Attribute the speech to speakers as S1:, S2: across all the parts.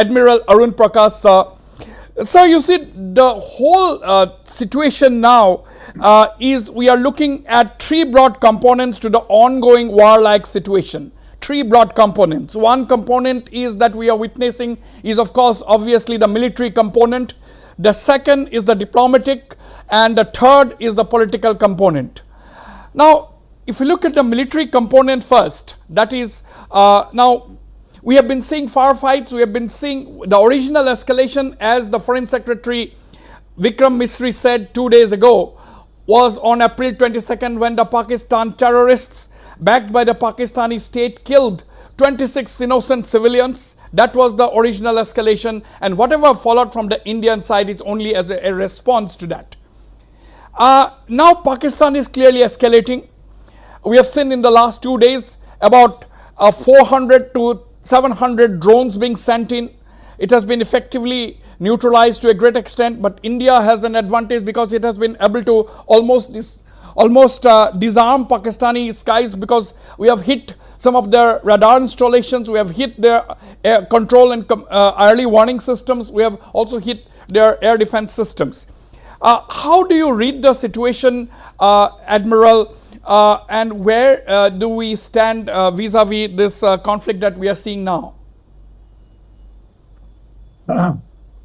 S1: Admiral Arun Prakash. So you see, the whole situation now is we are looking at three broad components to the ongoing war-like situation. Three broad components. One component is that we are witnessing is, of course, obviously the military component. The second is the diplomatic, and the third is the political component. Now, if you look at the military component first, that is now we have been seeing firefights, we have been seeing the original escalation, as the Foreign Secretary Vikram Misri said 2 days ago, was on April 22nd when the Pakistan terrorists backed by the Pakistani state killed 26 innocent civilians. That was the original escalation, and whatever followed from the Indian side is only as a response to that. Now Pakistan is clearly escalating. We have seen in the last 2 days about 400 to 700 drones being sent in. It has been effectively neutralized to a great extent, but India has an advantage because it has been able to almost disarm Pakistani skies, because we have hit some of their radar installations, we have hit their air control and early warning systems, we have also hit their air defense systems. How do you read the situation, Admiral, and where do we stand vis-a-vis this conflict that we are seeing now?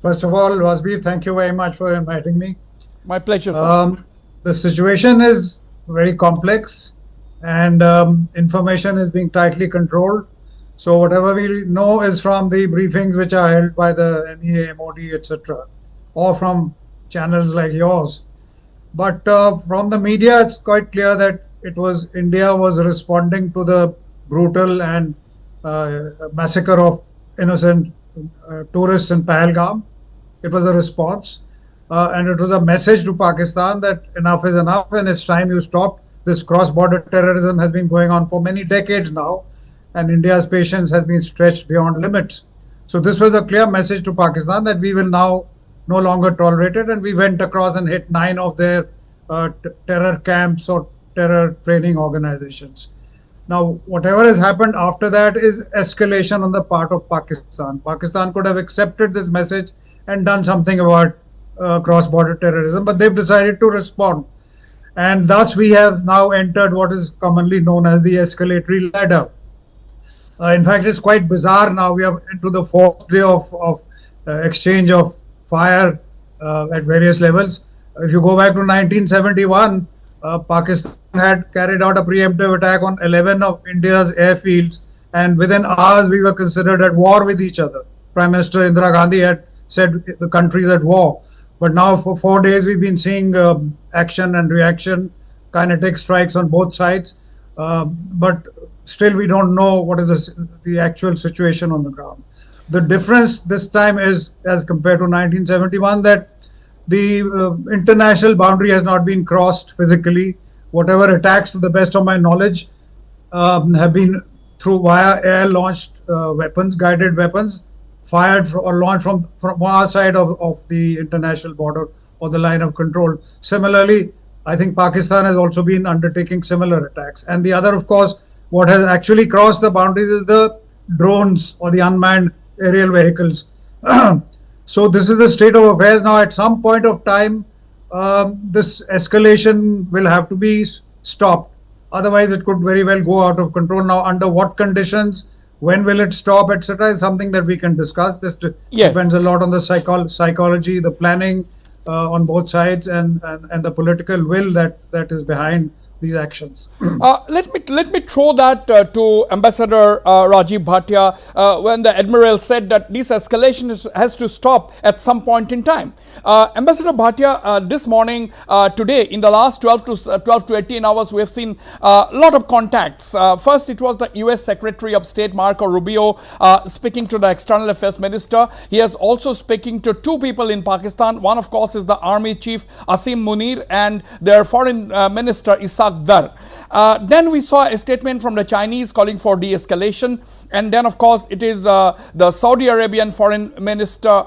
S2: First of all, Wasbir, thank you very much for inviting me.
S1: My pleasure, sir.
S2: The situation is very complex, and information is being tightly controlled. So whatever we know is from the briefings which are held by the MEA, MOD, etc., or from channels like yours. But from the media, it's quite clear that India was responding to the brutal and massacre of innocent tourists in Pahalgam. It was a response, and it was a message to Pakistan that enough is enough, and it's time you stopped. This cross-border terrorism has been going on for many decades now, and India's patience has been stretched beyond limits. So this was a clear message to Pakistan that we will now no longer tolerate it, and we went across and hit 9 of their terror camps or terror training organizations. Now, whatever has happened after that is escalation on the part of Pakistan. Pakistan could have accepted this message and done something about cross-border terrorism, but they've decided to respond. And thus we have now entered what is commonly known as the escalatory ladder. In fact, it's quite bizarre now. We are into the 4th day of exchange of fire at various levels. If you go back to 1971, Pakistan had carried out a preemptive attack on 11 of India's airfields, and within hours we were considered at war with each other. Prime Minister Indira Gandhi had said the country is at war. But now for 4 days we've been seeing action and reaction, kinetic strikes on both sides. But still we don't know what is the actual situation on the ground. The difference this time is, as compared to 1971, that the international boundary has not been crossed physically. Whatever attacks, to the best of my knowledge, have been via air-launched weapons, guided weapons, fired or launched from our side of the international border or the line of control. Similarly, I think Pakistan has also been undertaking similar attacks. And the other, of course, what has actually crossed the boundaries is the drones or the unmanned aerial vehicles. So this is the state of affairs now. At some point of time, this escalation will have to be stopped. Otherwise, it could very well go out of control. Now, under what conditions, when will it stop, etc., is something that we can discuss. This depends a lot on the psychology, the planning on both sides, and the political will that is behind these actions.
S1: Let me throw that to Ambassador Rajiv Bhatia when the Admiral said that this escalation has to stop at some point in time. Ambassador Bhatia, this morning, today, in the last 12 to 18 hours, we have seen a lot of contacts. First, it was the US Secretary of State Marco Rubio speaking to the External Affairs Minister. He has also speaking to 2 people in Pakistan. One, of course, is the Army Chief Asim Munir and their Foreign Minister Ishaq Dar. Then we saw a statement from the Chinese calling for de-escalation, and then of course it is the Saudi Arabian Foreign Minister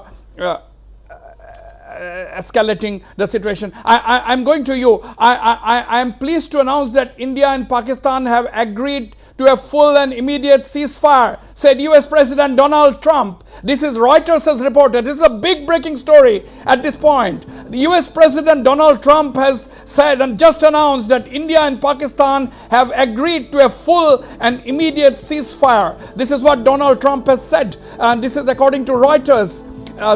S1: escalating the situation. I'm going to you. I am pleased to announce that India and Pakistan have agreed to a full and immediate ceasefire, said US President Donald Trump. This is Reuters has reported. This is a big breaking story at this point. The US President Donald Trump has said and just announced that India and Pakistan have agreed to a full and immediate ceasefire. This is what Donald Trump has said, and this is according to Reuters.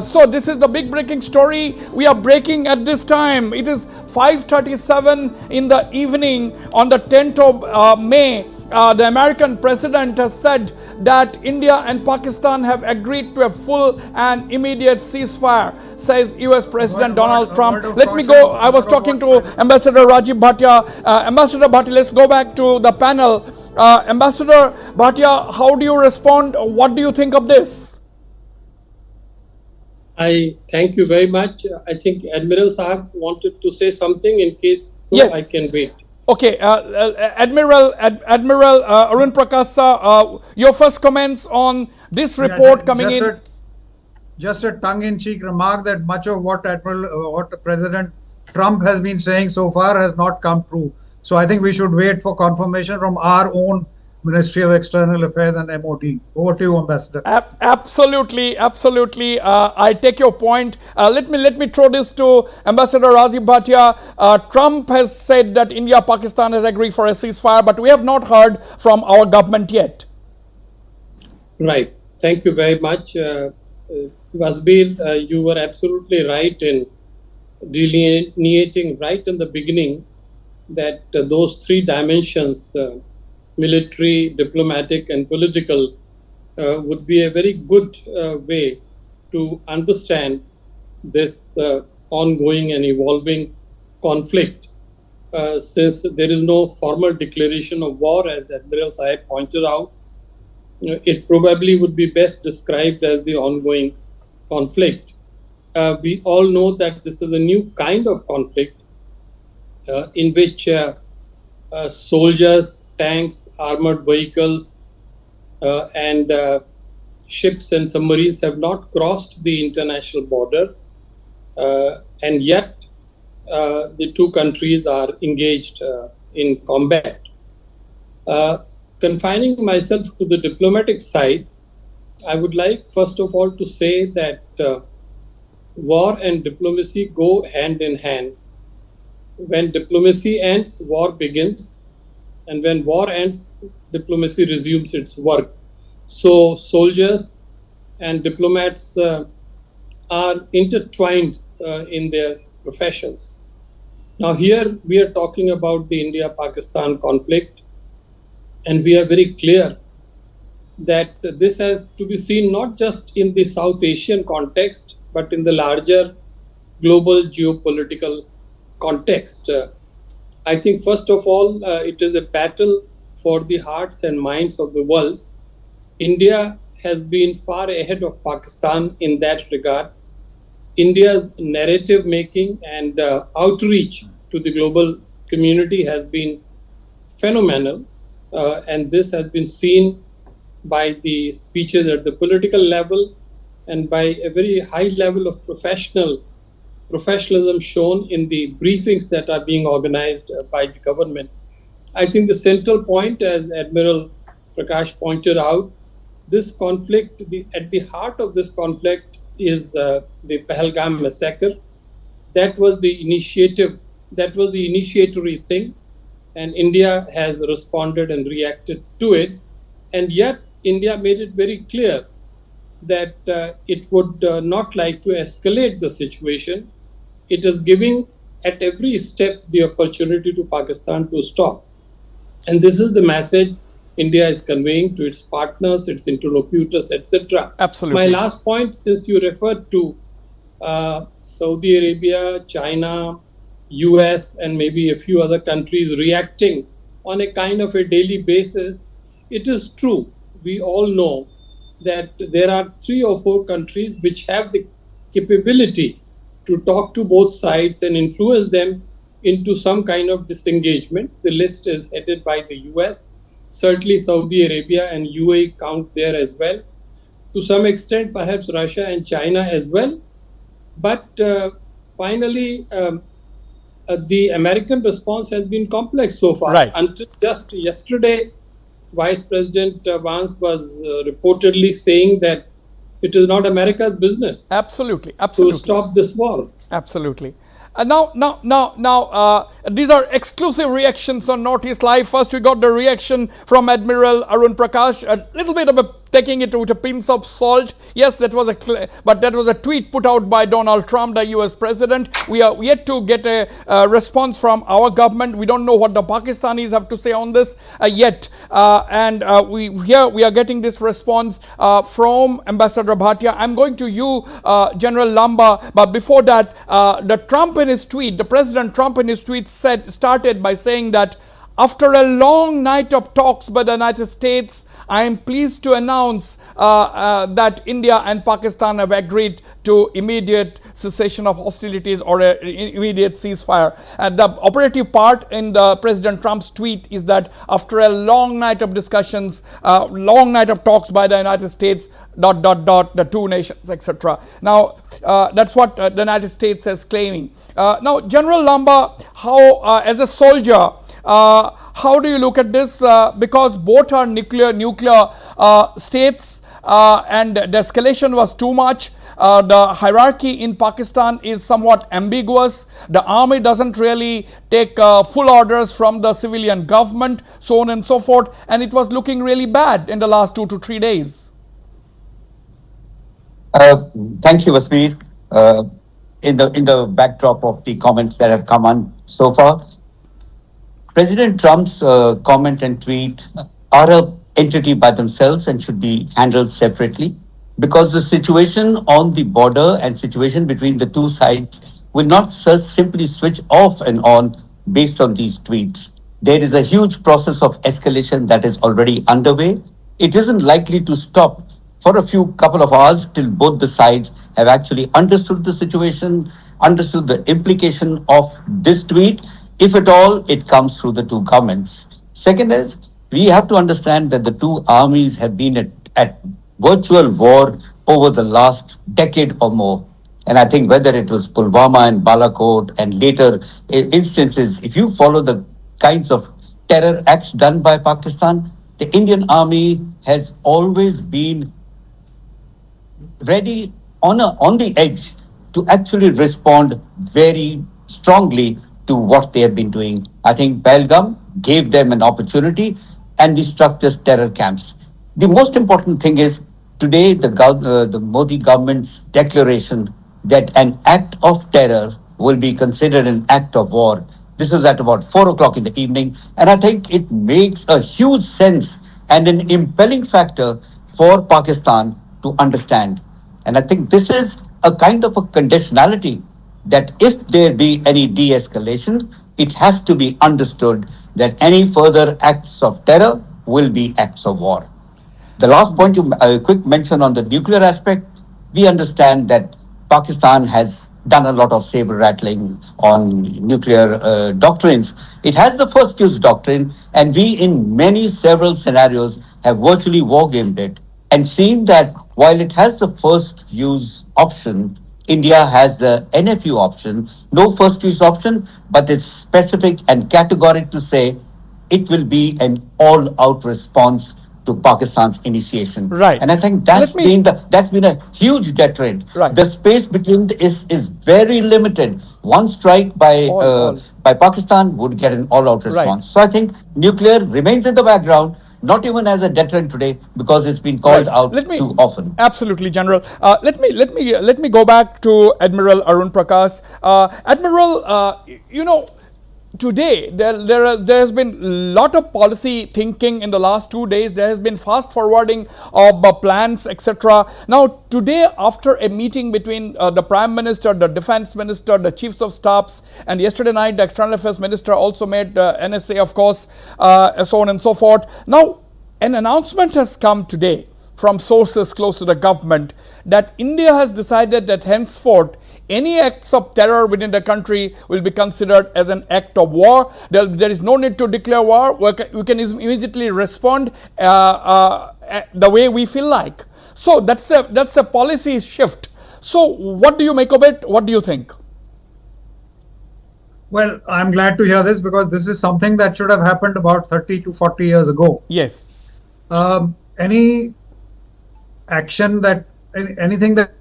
S1: So this is the big breaking story we are breaking at this time. It is 5:37 in the evening on the 10th of May. The American president has said that India and Pakistan have agreed to a full and immediate ceasefire, says US President Donald Trump. Let me go. I was talking to Ambassador Rajiv Bhatia. Ambassador Bhatia, let's go back to the panel. Ambassador Bhatia, how do you respond? What do you think of this?
S3: I thank you very much. I think Admiral Sahab wanted to say something in case, so
S1: yes.
S3: I can wait.
S1: Okay, Admiral Arun Prakash, your first comments on this report coming in.
S2: Just a tongue-in-cheek remark that much of what President Trump has been saying so far has not come true. So I think we should wait for confirmation from our own Ministry of External Affairs and MOD. Over to you, Ambassador.
S1: Absolutely. I take your point. Let me throw this to Ambassador Rajiv Bhatia. Trump has said that India, Pakistan has agreed for a ceasefire, but we have not heard from our government yet.
S3: Right. Thank you very much. Wasbir, you were absolutely right in delineating right in the beginning that those three dimensions, military, diplomatic, and political, would be a very good way to understand this ongoing and evolving conflict. Since there is no formal declaration of war, as Admiral Sahib pointed out, it probably would be best described as the ongoing conflict. We all know that this is a new kind of conflict in which soldiers, tanks, armored vehicles, and ships and submarines have not crossed the international border, and yet the two countries are engaged in combat. Confining myself to the diplomatic side, I would like first of all to say that war and diplomacy go hand in hand. When diplomacy ends, war begins. And when war ends, diplomacy resumes its work. So soldiers and diplomats are intertwined in their professions. Now here we are talking about the India-Pakistan conflict, and we are very clear that this has to be seen not just in the South Asian context, but in the larger global geopolitical context. I think first of all, it is a battle for the hearts and minds of the world. India has been far ahead of Pakistan in that regard. India's narrative making and outreach to the global community has been phenomenal, and this has been seen by the speeches at the political level and by a very high level of professionalism shown in the briefings that are being organized by the government. I think the central point, as Admiral Prakash pointed out, this conflict, at the heart of this conflict is the Pahalgam massacre. That was the initiatory thing, and India has responded and reacted to it. And yet, India made it very clear that it would not like to escalate the situation. It is giving at every step the opportunity to Pakistan to stop. And this is the message India is conveying to its partners, its interlocutors, etc.
S1: Absolutely.
S3: My last point, since you referred to Saudi Arabia, China, US, and maybe a few other countries reacting on a kind of a daily basis, it is true. We all know that there are 3 or 4 countries which have the capability to talk to both sides and influence them into some kind of disengagement. The list is headed by the US. Certainly Saudi Arabia and UAE count there as well. To some extent, perhaps Russia and China as well. But finally, the American response has been complex so far.
S1: Right.
S3: Until just yesterday, Vice President Vance was reportedly saying that it is not America's business
S1: Absolutely,
S3: to
S1: absolutely.
S3: stop this war.
S1: Absolutely. Now, these are exclusive reactions on Northeast Live. First, we got the reaction from Admiral Arun Prakash, a little bit of a taking it with a pinch of salt. Yes, that was but that was a tweet put out by Donald Trump, the U.S. president. We are yet to get a response from our government. We don't know what the Pakistanis have to say on this yet, and we are getting this response from Ambassador Bhatia. I'm going to you, General Lamba, but before that, the President Trump in his tweet started by saying that after a long night of talks by the United States, I am pleased to announce that India and Pakistan have agreed to immediate cessation of hostilities or an immediate ceasefire. And the operative part in the President Trump's tweet is that after a long night of discussions, long night of talks by the United States, the two nations, etc. Now, that's what the United States is claiming. Now, General Lamba, how, as a soldier, how do you look at this? Because both are nuclear states, and the escalation was too much. The hierarchy in Pakistan is somewhat ambiguous. The army doesn't really take full orders from the civilian government, so on and so forth. And it was looking really bad in the last 2 to 3 days.
S4: Thank you, Wasbir. In the backdrop of the comments that have come on so far, President Trump's comment and tweet are an entity by themselves and should be handled separately, because the situation on the border and situation between the two sides will not simply switch off and on based on these tweets. There is a huge process of escalation that is already underway. It isn't likely to stop for a couple of hours till both the sides have actually understood the situation, understood the implication of this tweet, if at all it comes through the two governments. Second is, we have to understand that the two armies have been at virtual war over the last decade or more. And I think whether it was Pulwama and Balakot and later instances, if you follow the kinds of terror acts done by Pakistan, the Indian army has always been ready on the edge to actually respond very strongly to what they have been doing. I think Pahalgam gave them an opportunity, and we struck these terror camps. The most important thing is today the Modi government's declaration that an act of terror will be considered an act of war. This is at about 4 o'clock in the evening, and I think it makes a huge sense and an impelling factor for Pakistan to understand. And I think this is a kind of a conditionality that if there be any de-escalation, it has to be understood that any further acts of terror will be acts of war. The last point, a quick mention on the nuclear aspect. We understand that Pakistan has done a lot of saber rattling on nuclear doctrines. It has the first use doctrine, and we in several scenarios have virtually wargamed it and seen that while it has the first use option, India has the NFU option, no first use option, but it's specific and categoric to say it will be an all-out response to Pakistan's initiation.
S1: Right.
S4: And I think that's been a huge deterrent.
S1: Right.
S4: The space between is very limited. One strike by Pakistan would get an all-out response.
S1: Right.
S4: So I think nuclear remains in the background, not even as a deterrent today, because it's been called out too often.
S1: Absolutely, General. Let me go back to Admiral Arun Prakash. Admiral, today there has been a lot of policy thinking in the last 2 days. There has been fast forwarding of plans, etc. Now today, after a meeting between the Prime Minister, the Defense Minister, the Chiefs of Staffs, and yesterday night the External Affairs Minister also made NSA, of course, so on and so forth. Now an announcement has come today from sources close to the government that India has decided that henceforth any acts of terror within the country will be considered as an act of war. There is no need to declare war. We can immediately respond the way we feel like. So that's a policy shift. So what do you make of it? What do you think?
S2: Well, I'm glad to hear this, because this is something that should have happened about 30 to 40 years ago.
S1: Yes.
S2: Any action that anything that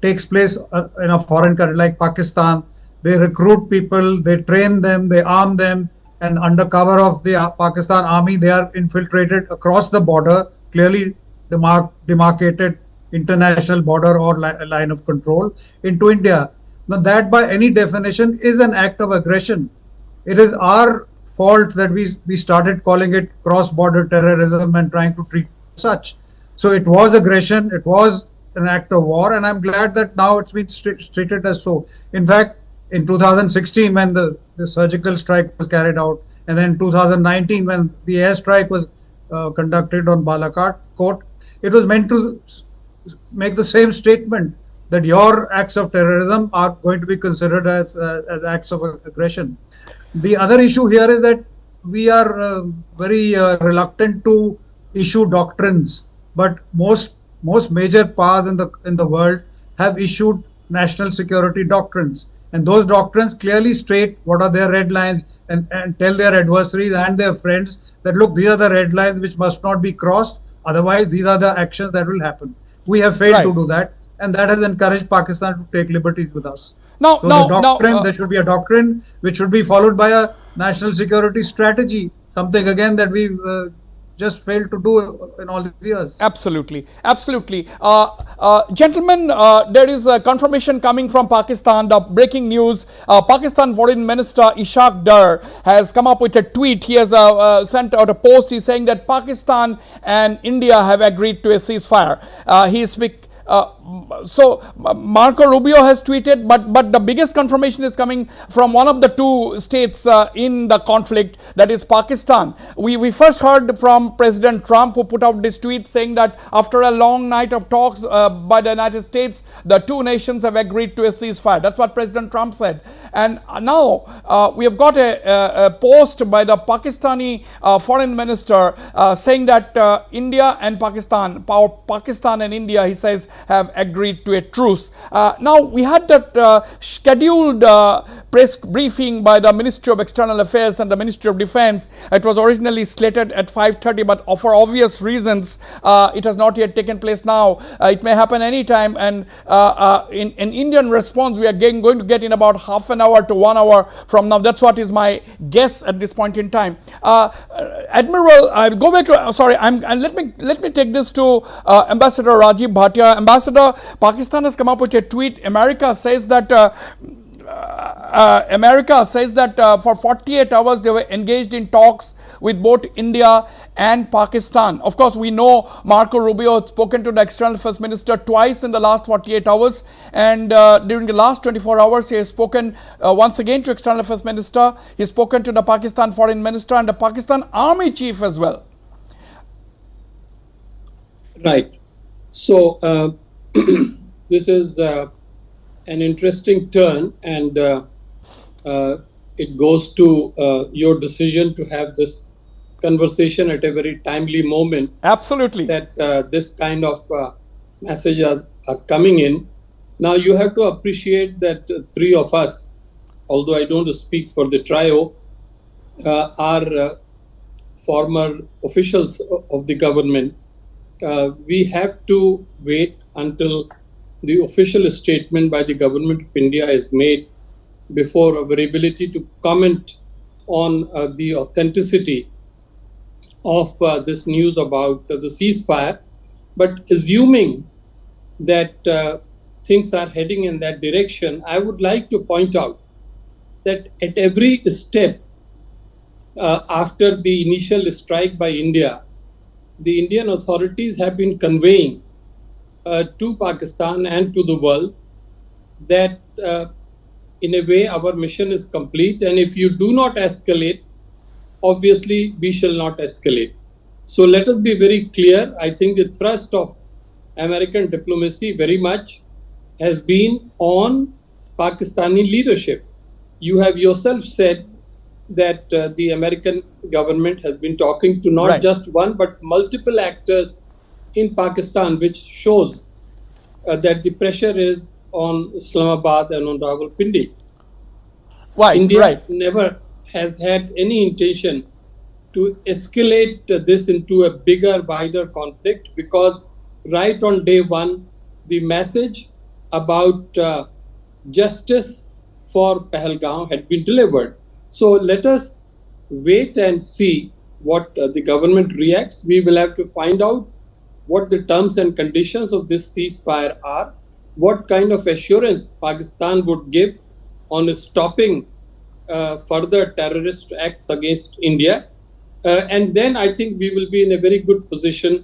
S2: takes place in a foreign country like Pakistan, they recruit people, they train them, they arm them, and under cover of the Pakistan army, they are infiltrated across the border, clearly demarcated international border or line of control into India. Now, that by any definition is an act of aggression. It is our fault that we started calling it cross-border terrorism and trying to treat it as such. So it was aggression, it was an act of war, and I'm glad that now it's been treated as so. In fact, in 2016, when the surgical strike was carried out, and then 2019, when the airstrike was conducted on Balakot Court, it was meant to make the same statement that your acts of terrorism are going to be considered as acts of aggression. The other issue here is that we are very reluctant to issue doctrines, but most major powers in the world have issued national security doctrines, and those doctrines clearly state what are their red lines and tell their adversaries and their friends that look, these are the red lines which must not be crossed, otherwise these are the actions that will happen. We have failed to do that, and that has encouraged Pakistan to take liberties with us.
S1: Now,
S2: There should be a doctrine which should be followed by a national security strategy, something again that we just failed to do in all these years.
S1: Absolutely, absolutely. Gentlemen, there is a confirmation coming from Pakistan, the breaking news. Pakistan Foreign Minister Ishaq Dar has come up with a tweet. He has sent out a post. He's saying that Pakistan and India have agreed to a ceasefire. So Marco Rubio has tweeted, but the biggest confirmation is coming from one of the two states in the conflict, that is Pakistan. We first heard from President Trump, who put out this tweet saying that after a long night of talks by the United States, the two nations have agreed to a ceasefire. That's what President Trump said. And now we have got a post by the Pakistani foreign minister saying that India and Pakistan and India, he says, have agreed to a truce. Now we had that scheduled press briefing by the Ministry of External Affairs and the Ministry of Defense. It was originally slated at 5:30, but for obvious reasons it has not yet taken place now. It may happen anytime, and in Indian response we are going to get in about half an hour to 1 hour from now. That's what is my guess at this point in time. Admiral, I'll go back to, sorry, let me take this to Ambassador Rajiv Bhatia. Ambassador, Pakistan has come up with a tweet. America says that for 48 hours they were engaged in talks with both India and Pakistan. Of course, we know Marco Rubio had spoken to the External Affairs Minister twice in the last 48 hours, and during the last 24 hours he has spoken once again to External Affairs Minister. He has spoken to the Pakistan Foreign Minister and the Pakistan Army Chief as well.
S3: Right. So this is an interesting turn, and it goes to your decision to have this conversation at a very timely moment.
S1: Absolutely.
S3: That this kind of messages are coming in. Now you have to appreciate that three of us, although I don't speak for the trio, are former officials of the government. We have to wait until the official statement by the government of India is made before our ability to comment on the authenticity of this news about the ceasefire. But assuming that things are heading in that direction, I would like to point out that at every step after the initial strike by India, the Indian authorities have been conveying to Pakistan and to the world that in a way our mission is complete, and if you do not escalate, obviously we shall not escalate. So let us be very clear. I think the thrust of American diplomacy very much has been on Pakistani leadership. You have yourself said that the American government has been talking to not just one but multiple actors in Pakistan, which shows that the pressure is on Islamabad and on Rawalpindi. India never has had any intention to escalate this into a bigger, wider conflict, because right on day one, the message about justice for Pahalgam had been delivered. So let us wait and see what the government reacts. We will have to find out what the terms and conditions of this ceasefire are, what kind of assurance Pakistan would give on stopping further terrorist acts against India. And then I think we will be in a very good position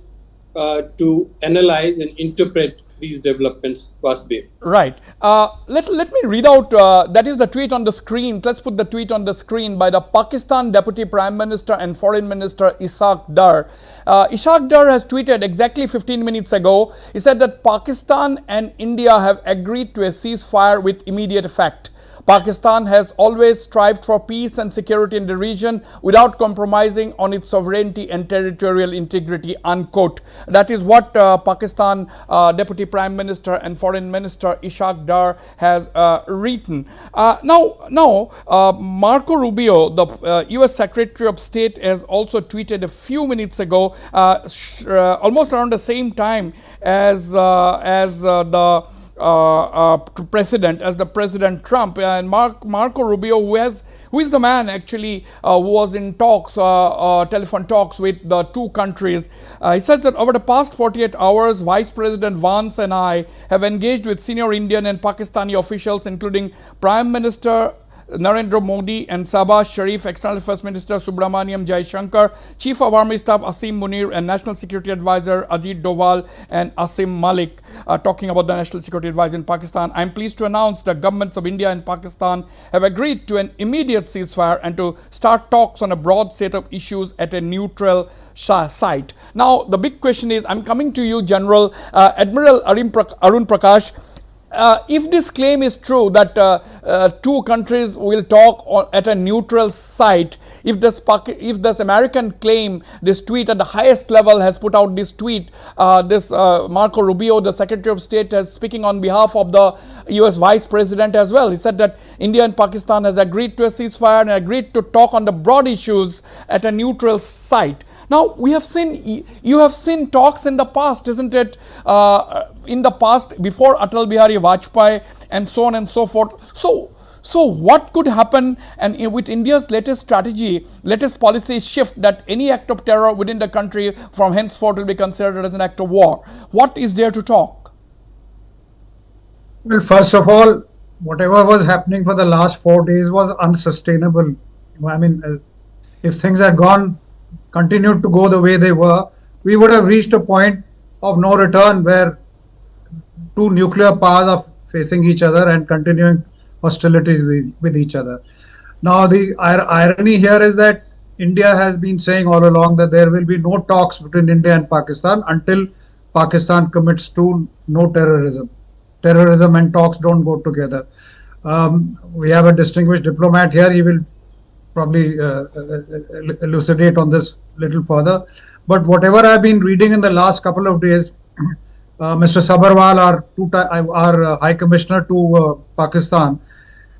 S3: to analyze and interpret these developments, Wasbir.
S1: Right. Let me read out, that is the tweet on the screen. Let's put the tweet on the screen by the Pakistan Deputy Prime Minister and Foreign Minister Ishaq Dar. Ishaq Dar has tweeted exactly 15 minutes ago. He said that Pakistan and India have agreed to a ceasefire with immediate effect. Pakistan has always strived for peace and security in the region without compromising on its sovereignty and territorial integrity, unquote. That is what Pakistan Deputy Prime Minister and Foreign Minister Ishaq Dar has written. Now, Marco Rubio, the US Secretary of State, has also tweeted a few minutes ago, almost around the same time as the President Trump, and Marco Rubio, who is the man actually who was in talks, telephone talks with the two countries. He says that over the past 48 hours, Vice President Vance and I have engaged with senior Indian and Pakistani officials, including Prime Minister Narendra Modi and Sabah Sharif, External Affairs Minister Subramaniam Jaishankar, Chief of Army Staff Asim Munir, and National Security Advisor Ajit Doval and Asim Malik. Talking about the National Security Advisor in Pakistan, I am pleased to announce that governments of India and Pakistan have agreed to an immediate ceasefire and to start talks on a broad set of issues at a neutral site. Now, the big question is, I'm coming to you, General Admiral Arun Prakash. If this claim is true that two countries will talk at a neutral site, if this American claim, this tweet at the highest level has put out this tweet, this Marco Rubio, the Secretary of State, is speaking on behalf of the US Vice President as well. He said that India and Pakistan has agreed to a ceasefire and agreed to talk on the broad issues at a neutral site. Now, you have seen talks in the past, isn't it? In the past, before Atal Bihari Vajpayee and so on and so forth. So what could happen, and with India's latest strategy, latest policy shift, that any act of terror within the country from henceforth will be considered as an act of war? What is there to talk?
S2: Well, first of all, whatever was happening for the last 4 days was unsustainable. I mean, if things had continued to go the way they were, we would have reached a point of no return where two nuclear powers are facing each other and continuing hostilities with each other. Now, the irony here is that India has been saying all along that there will be no talks between India and Pakistan until Pakistan commits to no terrorism. Terrorism and talks don't go together. We have a distinguished diplomat here. He will probably elucidate on this little further. But whatever I've been reading in the last couple of days, Mr. Sabharwal, our High Commissioner to Pakistan,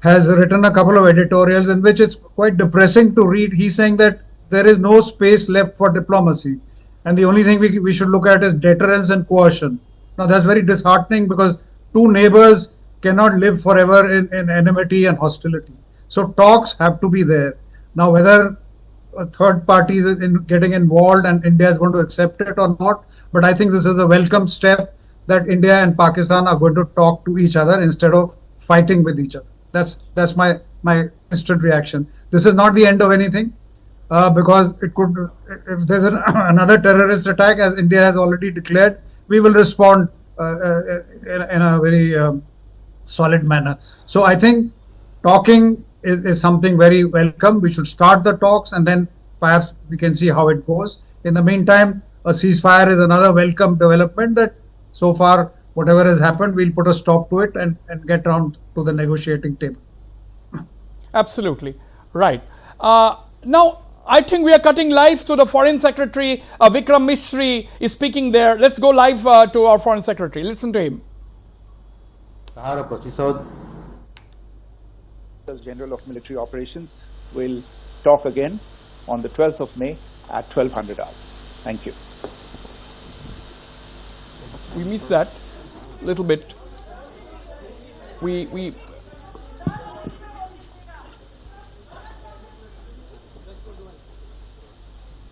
S2: has written a couple of editorials in which it's quite depressing to read. He's saying that there is no space left for diplomacy, and the only thing we should look at is deterrence and coercion. Now, that's very disheartening, because two neighbors cannot live forever in enmity and hostility. So talks have to be there. Now, whether a third party is getting involved and India is going to accept it or not, but I think this is a welcome step that India and Pakistan are going to talk to each other instead of fighting with each other. That's my instant reaction. This is not the end of anything, because it could, if there's another terrorist attack, as India has already declared, we will respond in a very solid manner. So I think talking is something very welcome. We should start the talks, and then perhaps we can see how it goes. In the meantime, a ceasefire is another welcome development, that so far whatever has happened, we'll put a stop to it and get round to the negotiating table.
S1: Absolutely. Right. Now, I think we are cutting live to the Foreign Secretary. Vikram Misri is speaking there. Let's go live to our Foreign Secretary. Listen to him.
S5: General of Military Operations will talk again on the 12th of May at 1200 hours. Thank you.
S1: We missed that little bit. We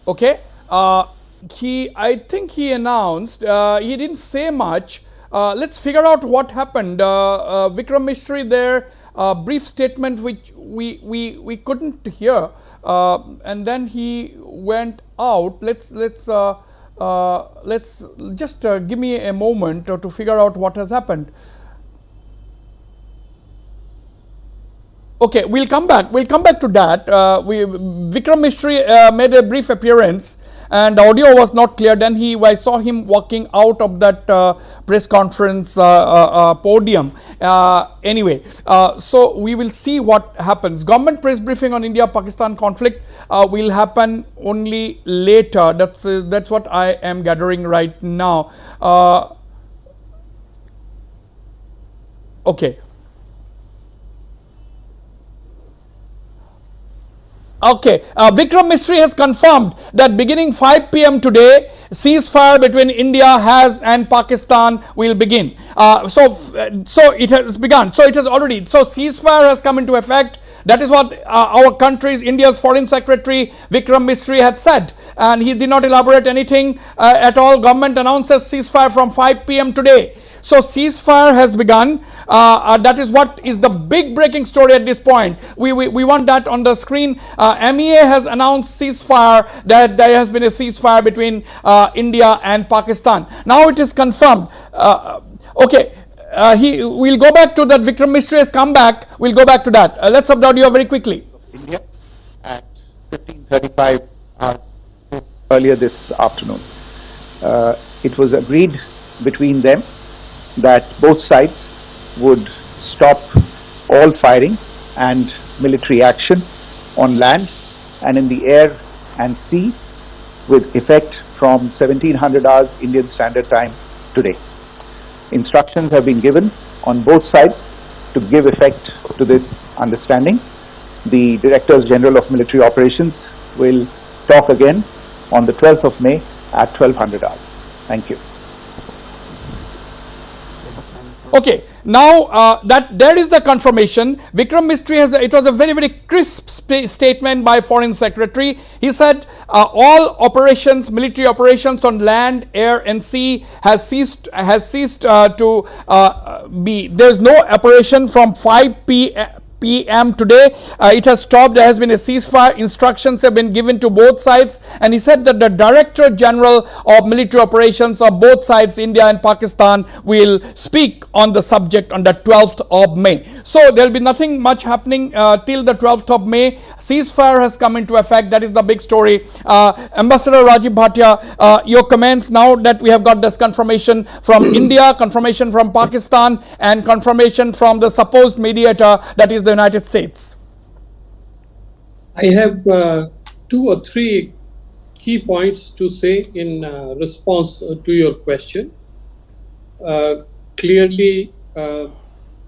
S1: okay. I think he announced. He didn't say much. Let's figure out what happened. Vikram Mistry there. Brief statement which we couldn't hear, and then he went out. Let's just give me a moment to figure out what has happened. Okay, we'll come back to that. Vikram Mistry made a brief appearance, and the audio was not clear. Then I saw him walking out of that press conference podium. Anyway, so we will see what happens. Government press briefing on India-Pakistan conflict will happen only later. That's what I am gathering right now. Okay. Okay, Vikram Mistry has confirmed that beginning 5 p.m. today, ceasefire between India and Pakistan will begin. So it has begun. So it has already. So ceasefire has come into effect. That is what our country's India's Foreign Secretary Vikram Mistry had said, and he did not elaborate anything at all. Government announces ceasefire from 5 p.m. today. So ceasefire has begun. That is what is the big breaking story at this point. We want that on the screen. MEA has announced ceasefire, that there has been a ceasefire between India and Pakistan. Now it is confirmed. Okay. We'll go back to that. Vikram Mistry has come back. We'll go back to that. Let's have the audio very quickly.
S5: India at 15:35 hours earlier this afternoon. It was agreed between them that both sides would stop all firing and military action on land and in the air and sea with effect from 1700 hours Indian Standard Time today. Instructions have been given on both sides to give effect to this understanding. The Directors General of Military Operations will talk again on the 12th of May at 1200 hours. Thank you.
S1: Okay, now that there is the confirmation. Vikram Mistry it was a very, very crisp statement by Foreign Secretary. He said all operations, military operations on land, air and sea has ceased to be. There is no operation from 5 p.m. today. It has stopped. There has been a ceasefire. Instructions have been given to both sides, and he said that the Director General of Military Operations of both sides, India and Pakistan, will speak on the subject on the 12th of May. So there will be nothing much happening till the 12th of May. Ceasefire has come into effect. That is the big story. Ambassador Rajiv Bhatia, your comments now that we have got this confirmation from India, confirmation from Pakistan, and confirmation from the supposed mediator, that is the United States.
S3: I have 2 or 3 key points to say in response to your question. Clearly,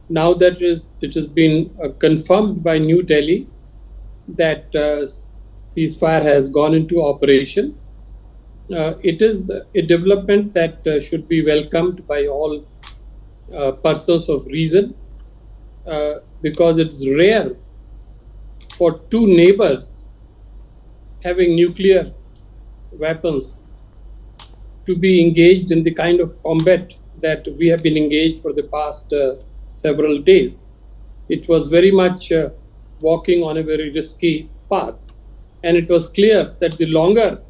S3: now that it has been confirmed by New Delhi that ceasefire has gone into operation, it is a development that should be welcomed by all persons of reason, because it's rare for 2 neighbors having nuclear weapons to be engaged in the kind of combat that we have been engaged for the past several days. It was very much walking on a very risky path, and it was clear that the longer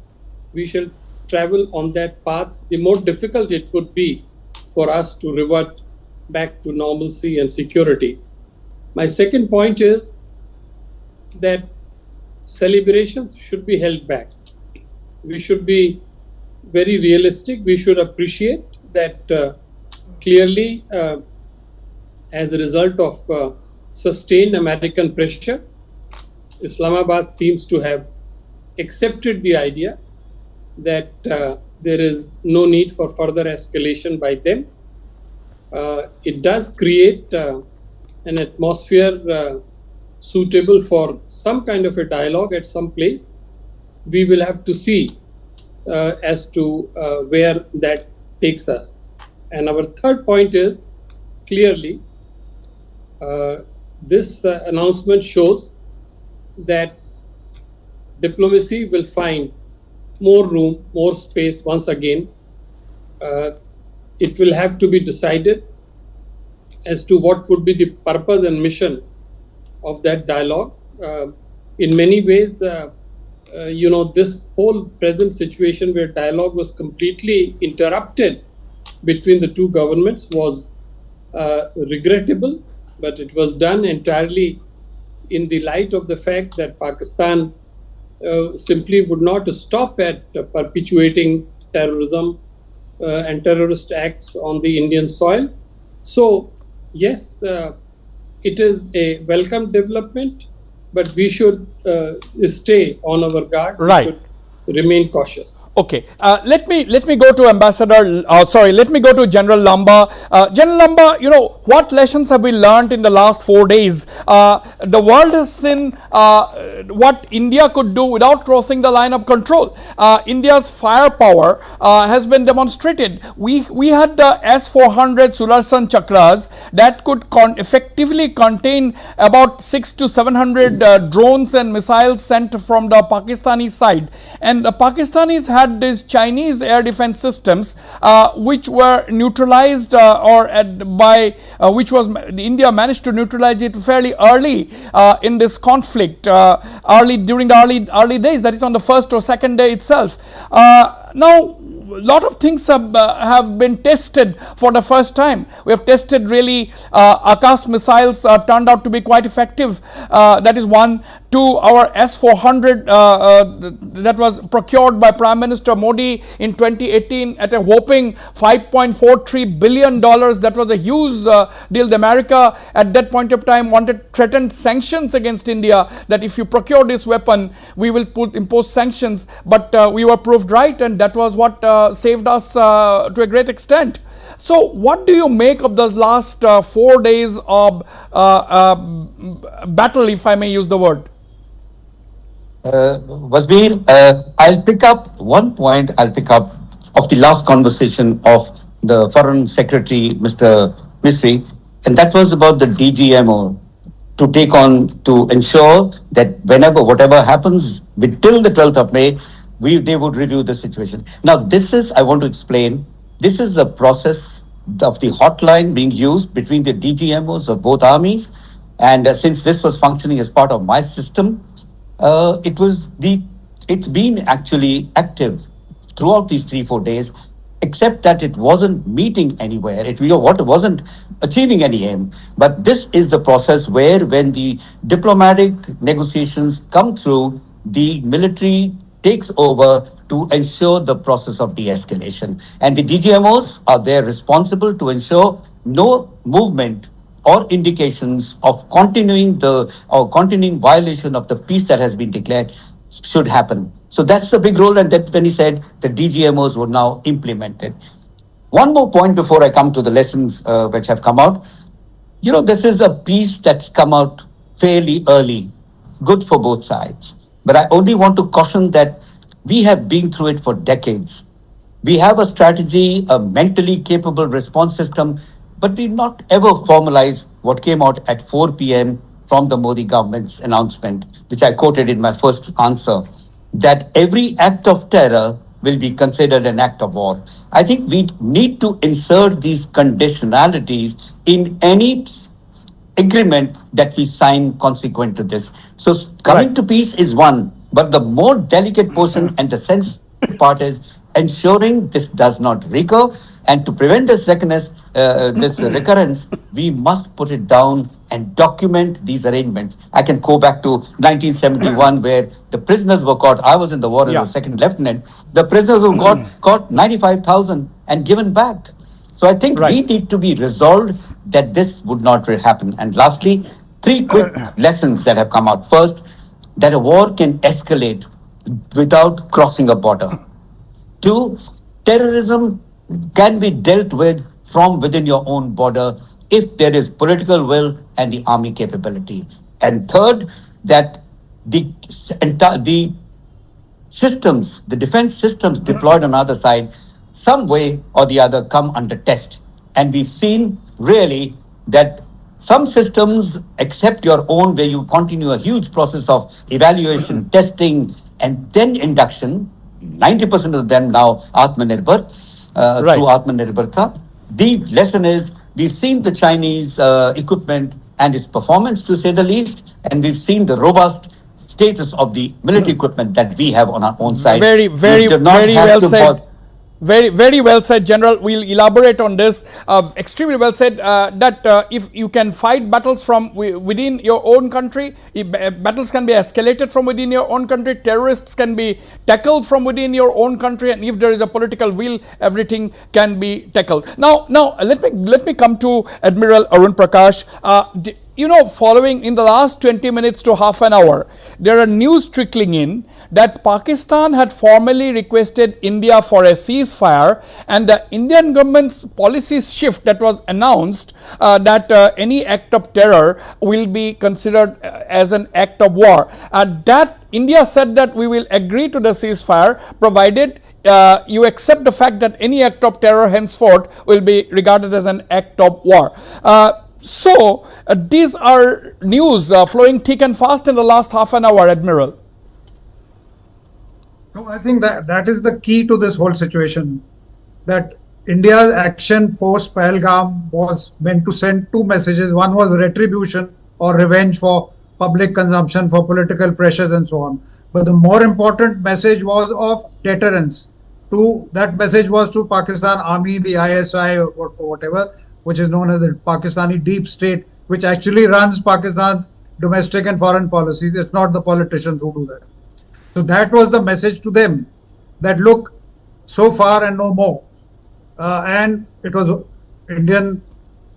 S3: we shall travel on that path, the more difficult it would be for us to revert back to normalcy and security. My second point is that celebrations should be held back. We should be very realistic. We should appreciate that clearly, as a result of sustained American pressure, Islamabad seems to have accepted the idea that there is no need for further escalation by them. It does create an atmosphere suitable for some kind of a dialogue at some place. we will have to see as to where that takes us. And our third point is clearly this announcement shows that diplomacy will find more room, more space once again. It will have to be decided as to what would be the purpose and mission of that dialogue. In many ways, this whole present situation where dialogue was completely interrupted between the two governments was regrettable, but it was done entirely in the light of the fact that Pakistan simply would not stop at perpetuating terrorism and terrorist acts on the Indian soil. So, yes, it is a welcome development, but we should stay on our guard.
S1: Right.
S3: We should remain cautious.
S1: Okay, let me go to let me go to General Lamba. General Lamba, what lessons have we learned in the last 4 days? The world has seen what India could do without crossing the line of control. India's firepower has been demonstrated. We had the S-400 Sularsan Chakras that could effectively contain about 600 to 700 drones and missiles sent from the Pakistani side, and the Pakistanis had these Chinese air defense systems which were neutralized India managed to neutralize it fairly early in this conflict, during the early days, that is on the first or second day itself. Now, a lot of things have been tested for the first time. We have tested really Akash missiles turned out to be quite effective. That is one. Two, our S-400 that was procured by Prime Minister Modi in 2018 at a whopping $5.43 billion. That was a huge deal. America at that point of time threatened sanctions against India, that if you procure this weapon, we will impose sanctions. But we were proved right, and that was what saved us to a great extent. So, what do you make of the last 4 days of battle, if I may use the word?
S4: Wasbir, I'll pick up one point. I'll pick up of the last conversation of the Foreign Secretary, Mr. Misri, and that was about the DGMO to ensure that whatever happens till the 12th of May, they would review the situation. Now, I want to explain, this is a process of the hotline being used between the DGMOs of both armies, and since this was functioning as part of my system, it's been actually active throughout these 3-4 days, except that it wasn't meeting anywhere. It wasn't achieving any aim. But this is the process where, when the diplomatic negotiations come through, the military takes over to ensure the process of de-escalation. And the DGMOs are there responsible to ensure no movement or indications of continuing violation of the peace that has been declared should happen. So that's the big role, and that when he said the DGMOs were now implemented. One more point before I come to the lessons which have come out. This is a peace that's come out fairly early, good for both sides. But I only want to caution that we have been through it for decades. We have a strategy, a mentally capable response system, but we've not ever formalized what came out at 4 p.m. from the Modi government's announcement, which I quoted in my first answer, that every act of terror will be considered an act of war. I think we need to insert these conditionalities in any agreement that we sign consequent to this. So coming to peace is one, but the more delicate portion and the sensitive part is ensuring this does not recur, and to prevent this recurrence, we must put it down and document these arrangements. I can go back to 1971, where the prisoners were caught. I was in the war as a second lieutenant. The prisoners who got caught 95,000 and given back. So I think we need to be resolved that this would not happen. And lastly, 3 quick lessons that have come out. First, that a war can escalate without crossing a border. 2, terrorism can be dealt with from within your own border if there is political will and the army capability. And third, that the systems, the defense systems deployed on the other side, some way or the other come under test. And we've seen really that some systems, except your own, where you continue a huge process of evaluation, testing, and then induction, 90% of them now Atmanirbhar,
S1: Right.
S4: through Atmanirbharta. The lesson is we've seen the Chinese equipment and its performance, to say the least, and we've seen the robust status of the military equipment that we have on our own side.
S1: Very, very,
S4: We do not
S1: very
S4: have
S1: well
S4: to
S1: said. Very, very well said, General. We'll elaborate on this. Extremely well said. That if you can fight battles from within your own country, battles can be escalated from within your own country. Terrorists can be tackled from within your own country, and if there is a political will, everything can be tackled. Now, let me come to Admiral Arun Prakash. You know, following in the last 20 minutes to half an hour, there are news trickling in that Pakistan had formally requested India for a ceasefire, and the Indian government's policy shift that was announced that any act of terror will be considered as an act of war. That India said that we will agree to the ceasefire provided you accept the fact that any act of terror henceforth will be regarded as an act of war. So these are news flowing thick and fast in the last half an hour, Admiral.
S2: No, I think that is the key to this whole situation. That India's action post Pahalgam was meant to send two messages. One was retribution or revenge for public consumption, for political pressures and so on. But the more important message was of deterrence. That message was to Pakistan Army, the ISI or whatever, which is known as the Pakistani deep state, which actually runs Pakistan's domestic and foreign policies. It's not the politicians who do that. So that was the message to them, that look, so far and no more. And it was Indian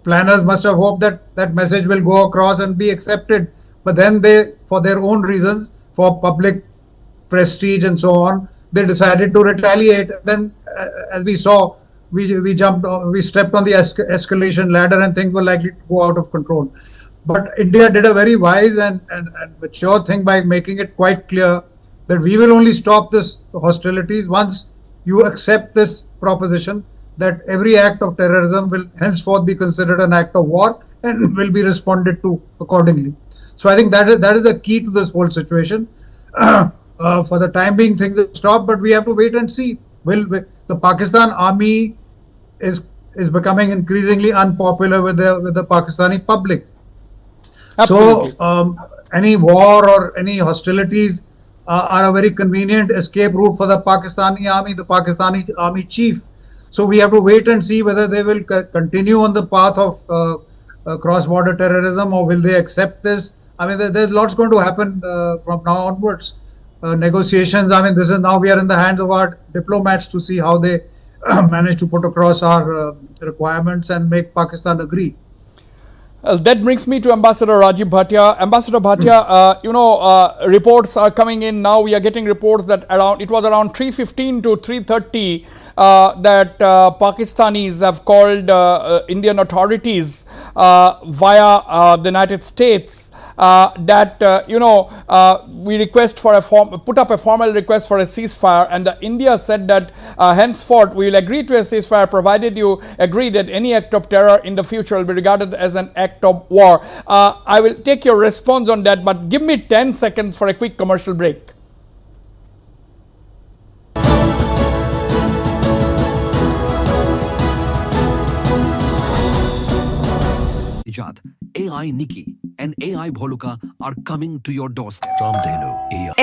S2: planners must have hoped that that message will go across and be accepted. But then they, for their own reasons, for public prestige and so on, they decided to retaliate. Then, as we saw, we stepped on the escalation ladder, and things were likely to go out of control. But India did a very wise and mature thing by making it quite clear that we will only stop this hostilities once you accept this proposition that every act of terrorism will henceforth be considered an act of war and will be responded to accordingly. So I think that is the key to this whole situation. For the time being, things have stopped, but we have to wait and see. The Pakistan Army is becoming increasingly unpopular with the Pakistani public.
S1: Absolutely.
S2: So any war or any hostilities are a very convenient escape route for the Pakistani army chief. So we have to wait and see whether they will continue on the path of cross-border terrorism, or will they accept this. I mean, there's lots going to happen from now onwards. Negotiations, I mean, this is now we are in the hands of our diplomats to see how they manage to put across our requirements and make Pakistan agree.
S1: That brings me to Ambassador Rajiv Bhatia. Ambassador Bhatia, reports are coming in now. We are getting reports that it was around 3:15 to 3:30 that Pakistanis have called Indian authorities via the United States we request for put up a formal request for a ceasefire, and India said that henceforth we will agree to a ceasefire provided you agree that any act of terror in the future will be regarded as an act of war. I will take your response on that, but give me 10 seconds for a quick commercial break.
S6: AI Nikki and AI Bholuka are coming to your doorstep.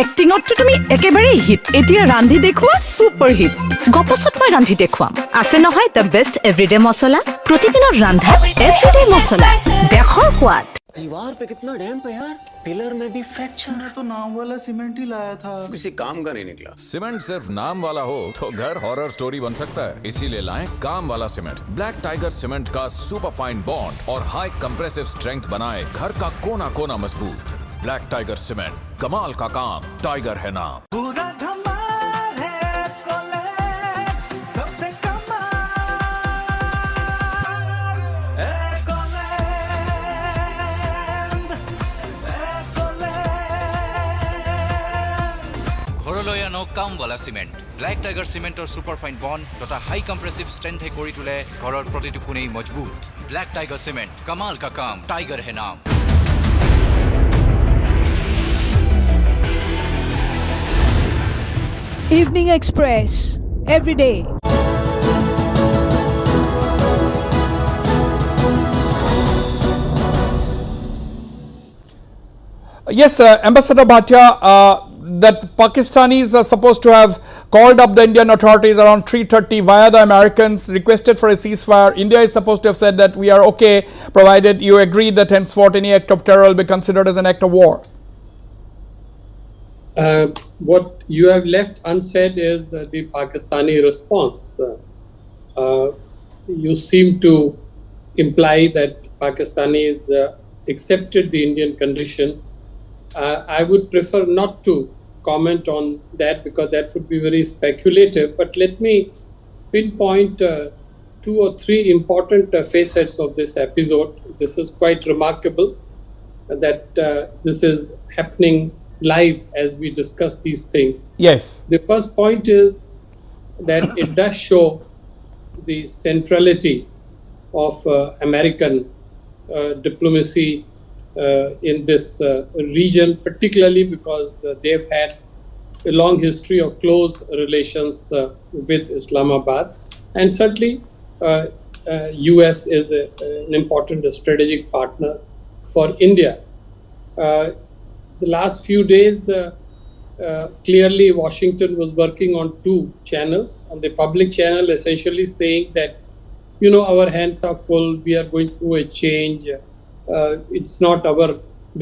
S7: এক্টিংত তুমি একেবাৰে hit এতিয়া ৰান্ধি দেখুৱা super hit গপছত মই ৰান্ধি দেখুৱাম আছে নহয় দ্য বেষ্ট এভৰিডে মছলা প্ৰতিদিনৰ ৰান্ধা এভৰিডে মছলা দেখৰ সোৱাদ
S8: दीवार पे कितना डैम्प है यार, पिलर में भी फ्रैक्चर। मैं तो नाम वाला सीमेंट ही लाया था, किसी काम का नहीं निकला।
S9: सीमेंट सिर्फ नाम वाला हो तो घर हॉरर स्टोरी बन सकता है, इसीलिए लाएं काम वाला सीमेंट। ब्लैक टाइगर सीमेंट का सुपर फाइन बॉन्ड और हाई कंप्रेसिव स्ट्रेंथ बनाए घर का कोना कोना मजबूत। ब्लैक टाइगर सीमेंट, कमाल का काम, टाइगर है नाम।
S10: জানো কামৱালা সিমেন্ট ব্ল্যাক টাইগার সিমেন্টৰ সুপাৰফাইন বন্ড তথা হাই কম্প্ৰেছিভ ষ্ট্ৰেংথে কৰি তোলে ঘৰৰ প্ৰতিটো কোণেই মজবুত ব্ল্যাক টাইগার সিমেন্ট কমাল কা কাম টাইগার হে নাম
S11: Evening Express every day.
S1: Yes, Ambassador Bhatia, that Pakistanis are supposed to have called up the Indian authorities around 3:30 via the Americans, requested for a ceasefire. India is supposed to have said that we are okay, provided you agree that henceforth any act of terror will be considered as an act of war.
S3: What you have left unsaid is the Pakistani response. You seem to imply that Pakistanis accepted the Indian condition. I would prefer not to comment on that because that would be very speculative. But let me pinpoint 2 or 3 important facets of this episode. This is quite remarkable that this is happening live as we discuss these things.
S1: Yes.
S3: The first point is that it does show the centrality of American diplomacy in this region, particularly because they've had a long history of close relations with Islamabad. And certainly, US is an important strategic partner for India. The last few days, clearly Washington was working on 2 channels. On the public channel, essentially saying that, our hands are full, we are going through a change. It's not our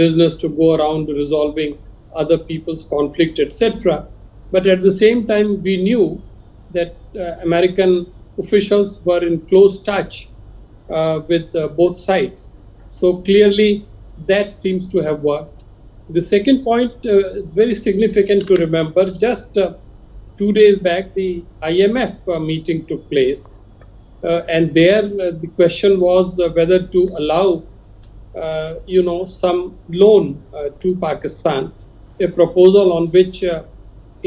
S3: business to go around resolving other people's conflict, etc. But at the same time, we knew that American officials were in close touch with both sides. So clearly, that seems to have worked. The second point is very significant to remember. Just 2 days back, the IMF meeting took place. And there, the question was whether to allow, some loan to Pakistan, a proposal on which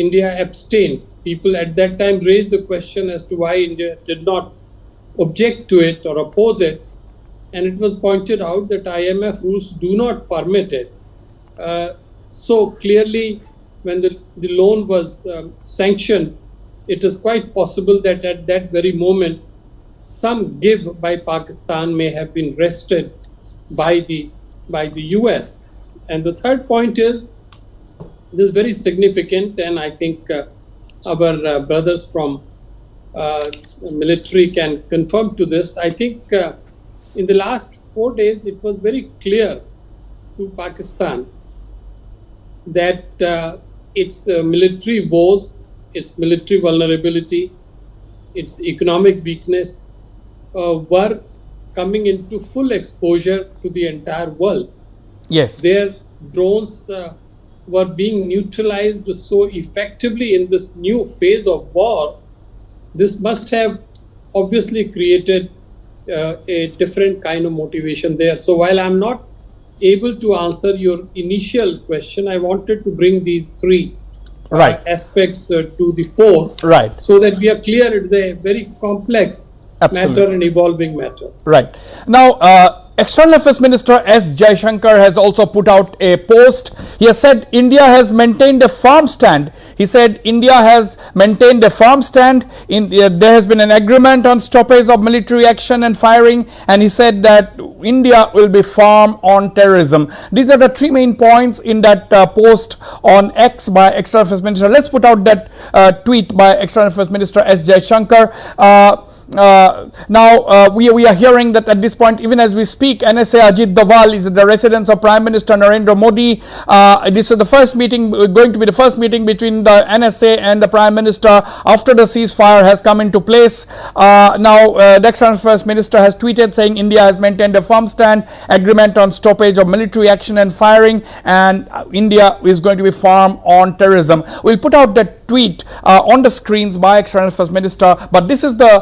S3: India abstained. People at that time raised the question as to why India did not object to it or oppose it. And it was pointed out that IMF rules do not permit it. So clearly, when the loan was sanctioned, it is quite possible that at that very moment, some give by Pakistan may have been wrested by the US. And the third point is, this is very significant, and I think our brothers from military can confirm to this. I think in the last 4 days, it was very clear to Pakistan that its military woes, its military vulnerability, its economic weakness were coming into full exposure to the entire world.
S1: Yes.
S3: Their drones were being neutralized so effectively in this new phase of war. This must have obviously created a different kind of motivation there. So while I'm not able to answer your initial question, I wanted to bring these 3 aspects to the fore,
S1: Right.
S3: so that we are clear it's a very complex matter and evolving matter.
S1: Right. Now, External Affairs Minister S. Jaishankar has also put out a post. He has said India has maintained a firm stand. He said India has maintained a firm stand. There has been an agreement on stoppage of military action and firing, and he said that India will be firm on terrorism. These are the 3 main points in that post on X by External Affairs Minister. Let's put out that tweet by External Affairs Minister S. Jaishankar. Now, we are hearing that at this point, even as we speak, NSA Ajit Doval is at the residence of Prime Minister Narendra Modi. This is the first meeting, going to be the first meeting between the NSA and the Prime Minister after the ceasefire has come into place. Now, the External Affairs Minister has tweeted saying India has maintained a firm stand, agreement on stoppage of military action and firing, and India is going to be firm on terrorism. We'll put out that tweet on the screens by External Affairs Minister, but this is the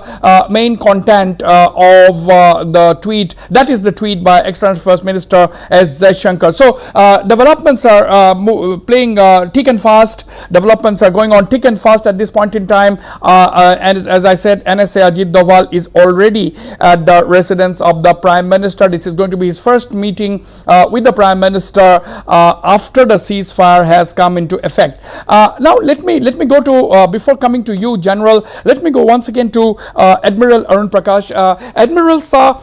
S1: main content of the tweet. That is the tweet by External Affairs Minister S. Jaishankar. So developments are playing thick and fast. Developments are going on thick and fast at this point in time. And as I said, NSA Ajit Doval is already at the residence of the Prime Minister. This is going to be his first meeting with the Prime Minister after the ceasefire has come into effect. Now let me go to before coming to you, General. Let me go once again to Admiral Arun Prakash. Admiral Sir,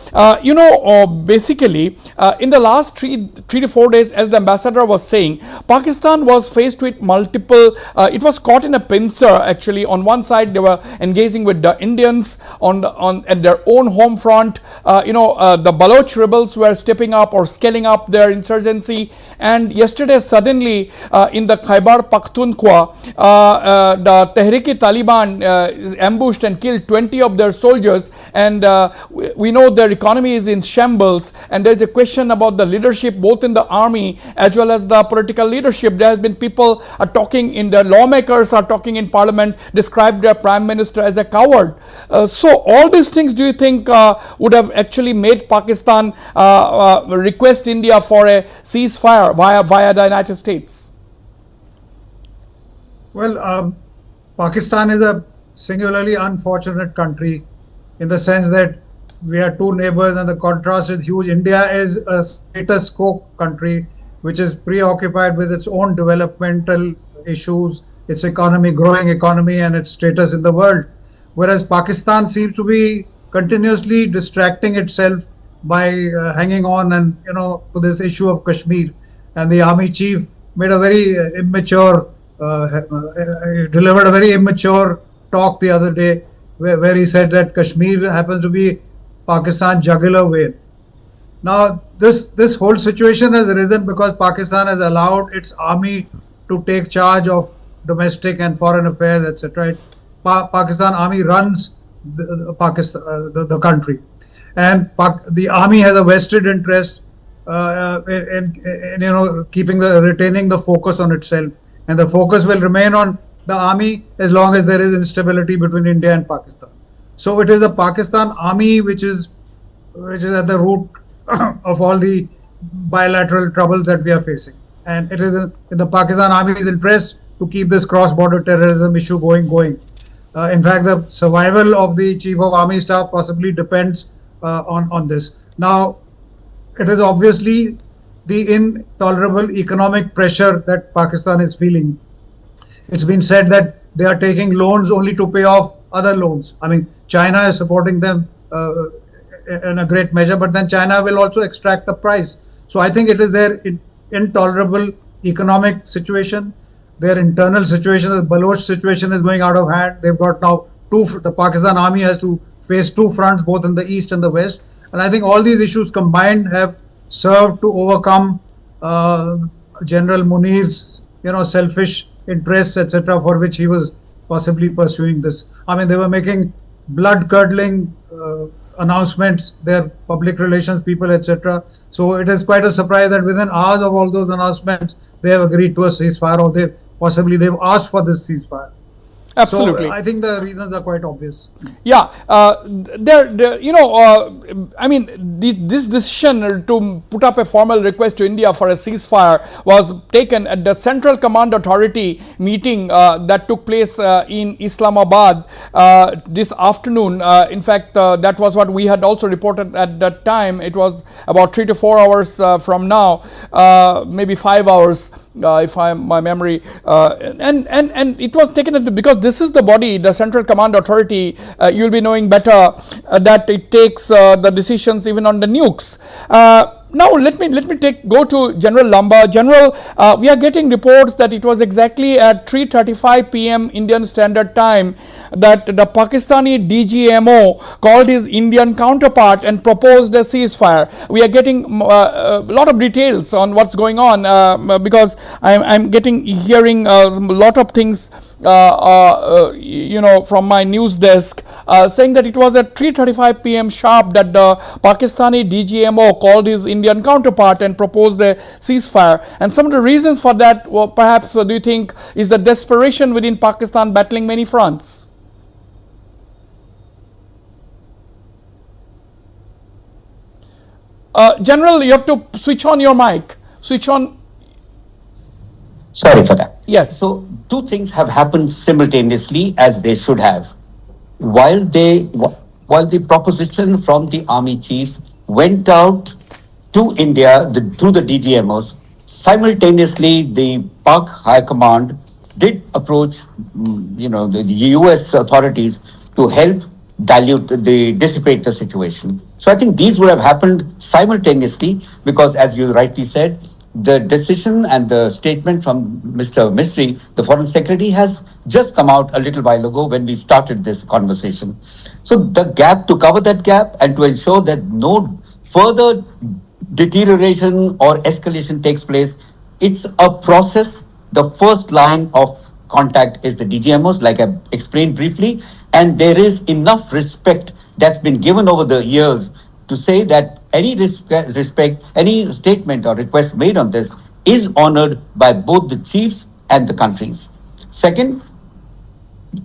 S1: basically in the last three to 4 days, as the ambassador was saying, Pakistan was faced with multiple. It was caught in a pincer. Actually, on one side they were engaging with the Indians at their own home front. The Baloch rebels were stepping up or scaling up their insurgency, and yesterday suddenly in the Khyber Pakhtunkhwa, the Tehrik-e-Taliban ambushed and killed 20 of their soldiers, and we know their economy is in shambles, and there is a question about the leadership both in the army as well as the political leadership. There has been people are talking in the lawmakers are talking in parliament, described their prime minister as a coward. So all these things, do you think would have actually made Pakistan request India for a ceasefire via the United States?
S2: Well, Pakistan is a singularly unfortunate country in the sense that we are two neighbors and the contrast is huge. India is a status quo country which is preoccupied with its own developmental issues, its economy, growing economy, and its status in the world. Whereas Pakistan seems to be continuously distracting itself by hanging on and to this issue of Kashmir. And the army chief made a very immature, delivered a very immature talk the other day, where he said that Kashmir happens to be Pakistan's jugular vein. Now, this whole situation has arisen because Pakistan has allowed its army to take charge of domestic and foreign affairs, etc. Pakistan army runs the country, and the army has a vested interest in retaining the focus on itself, and the focus will remain on the army as long as there is instability between India and Pakistan. So it is the Pakistan army which is at the root of all the bilateral troubles that we are facing, and it is in the Pakistan army's interest to keep this cross-border terrorism issue going. In fact, the survival of the Chief of Army Staff possibly depends on this. Now, it is obviously the intolerable economic pressure that Pakistan is feeling. It's been said that they are taking loans only to pay off other loans. I mean, China is supporting them in a great measure, but then China will also extract the price. So I think it is their intolerable economic situation, their internal situation. The Baloch situation is going out of hand. They've got now the Pakistan army has to face two fronts, both in the east and the west. And I think all these issues combined have served to overcome General Munir's, selfish interests, etc., for which he was possibly pursuing this. I mean, they were making blood-curdling announcements, their public relations people, etc. So it is quite a surprise that within hours of all those announcements, they have agreed to a ceasefire, or they've asked for this ceasefire.
S1: Absolutely.
S2: So I think the reasons are quite obvious.
S1: Yeah, I mean, this decision to put up a formal request to India for a ceasefire was taken at the Central Command Authority meeting that took place in Islamabad this afternoon. In fact, that was what we had also reported at that time. It was about 3 to 4 hours from now, maybe 5 hours. If my memory, and it was taken because this is the body, the Central Command Authority. You'll be knowing better that it takes the decisions even on the nukes. Now let me go to General Lamba. General, we are getting reports that it was exactly at 3:35 p.m. Indian Standard Time that the Pakistani DGMO called his Indian counterpart and proposed a ceasefire. We are getting a lot of details on what's going on because I'm hearing a lot of things from my news desk saying that it was at 3:35 p.m. sharp that the Pakistani DGMO called his Indian Indian counterpart and proposed a ceasefire. And some of the reasons for that were perhaps, do you think, is the desperation within Pakistan battling many fronts? General, you have to switch on your mic. Switch on.
S4: Sorry for that.
S1: Yes.
S4: So two things have happened simultaneously as they should have. While the proposition from the army chief went out to India through the DGMOs, simultaneously the Pak High Command did approach, the US authorities to help dissipate the situation. So I think these would have happened simultaneously because, as you rightly said, the decision and the statement from Mr. Mistry, the Foreign Secretary, has just come out a little while ago when we started this conversation. So to cover that gap and to ensure that no further deterioration or escalation takes place, it's a process. The first line of contact is the DGMOs, like I explained briefly, and there is enough respect that's been given over the years to say that any respect, any statement or request made on this is honored by both the chiefs and the countries. Second,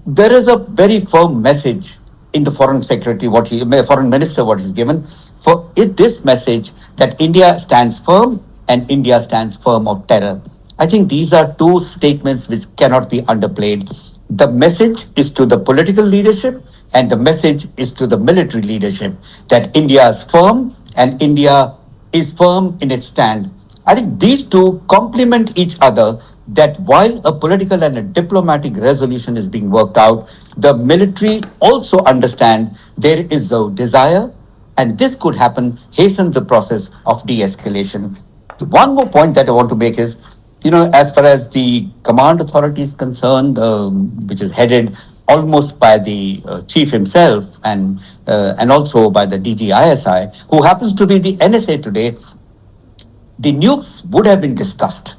S4: there is a very firm message in the foreign minister, what he's given for it. This message that India stands firm and India stands firm of terror. I think these are two statements which cannot be underplayed. The message is to the political leadership and the message is to the military leadership that India is firm and India is firm in its stand. I think these two complement each other, that while a political and a diplomatic resolution is being worked out, the military also understand there is a desire, and this could hasten the process of de-escalation. One more point that I want to make is, as far as the command authority is concerned, which is headed almost by the chief himself and also by the DGISI, who happens to be the NSA today, the nukes would have been discussed.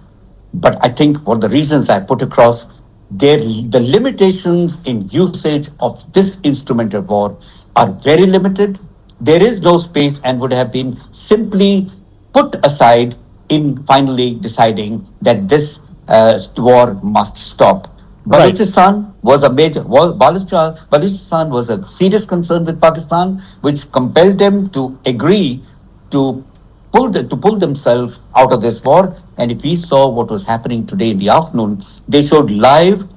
S4: But I think for the reasons I put across, the limitations in usage of this instrument of war are very limited. There is no space and would have been simply put aside in finally deciding that this war must stop.
S1: Right.
S4: Balochistan was a serious concern with Pakistan, which compelled them to agree to pull themselves out of this war. And if we saw what was happening today in the afternoon, they showed live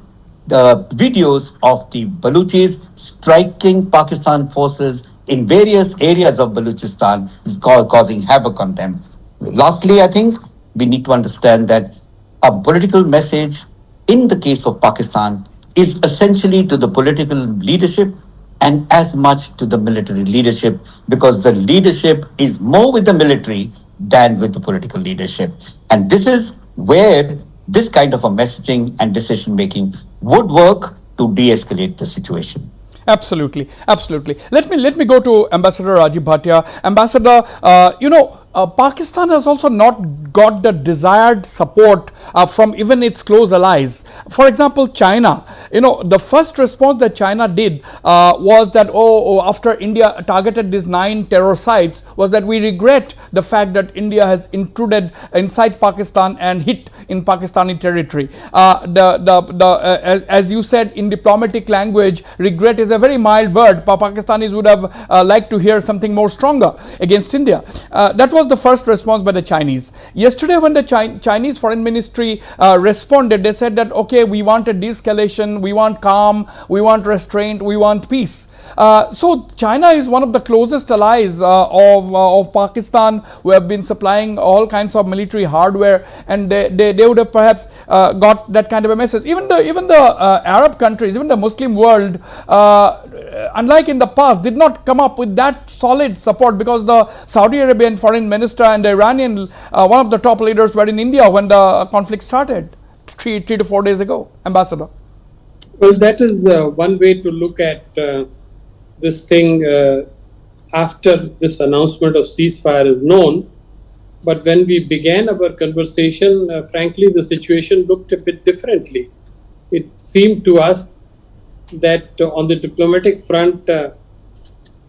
S4: the videos of the Baluchis striking Pakistan forces in various areas of Balochistan, causing havoc on them. Lastly, I think we need to understand that a political message in the case of Pakistan is essentially to the political leadership and as much to the military leadership, because the leadership is more with the military than with the political leadership. And this is where this kind of a messaging and decision making would work to de-escalate the situation.
S1: Absolutely, absolutely. Let me go to Ambassador Rajiv Bhatia. Ambassador, Pakistan has also not got the desired support from even its close allies. For example, China. The first response that China did was that, after India targeted these 9 terror sites, was that we regret the fact that India has intruded inside Pakistan and hit in Pakistani territory. As you said in diplomatic language, regret is a very mild word. Pakistanis would have liked to hear something more stronger against India. That was the first response by the Chinese. Yesterday, when the Chinese Foreign Ministry responded, they said that, okay, we want a de-escalation, we want calm, we want restraint, we want peace. So China is one of the closest allies of Pakistan, who have been supplying all kinds of military hardware, and they would have perhaps got that kind of a message. Even the Arab countries, even the Muslim world, unlike in the past, did not come up with that solid support, because the Saudi Arabian foreign minister and the Iranian, one of the top leaders, were in India when the conflict started 3 to 4 days ago. Ambassador.
S3: Well, that is one way to look at this thing after this announcement of ceasefire is known. But when we began our conversation, frankly, the situation looked a bit differently. It seemed to us that on the diplomatic front,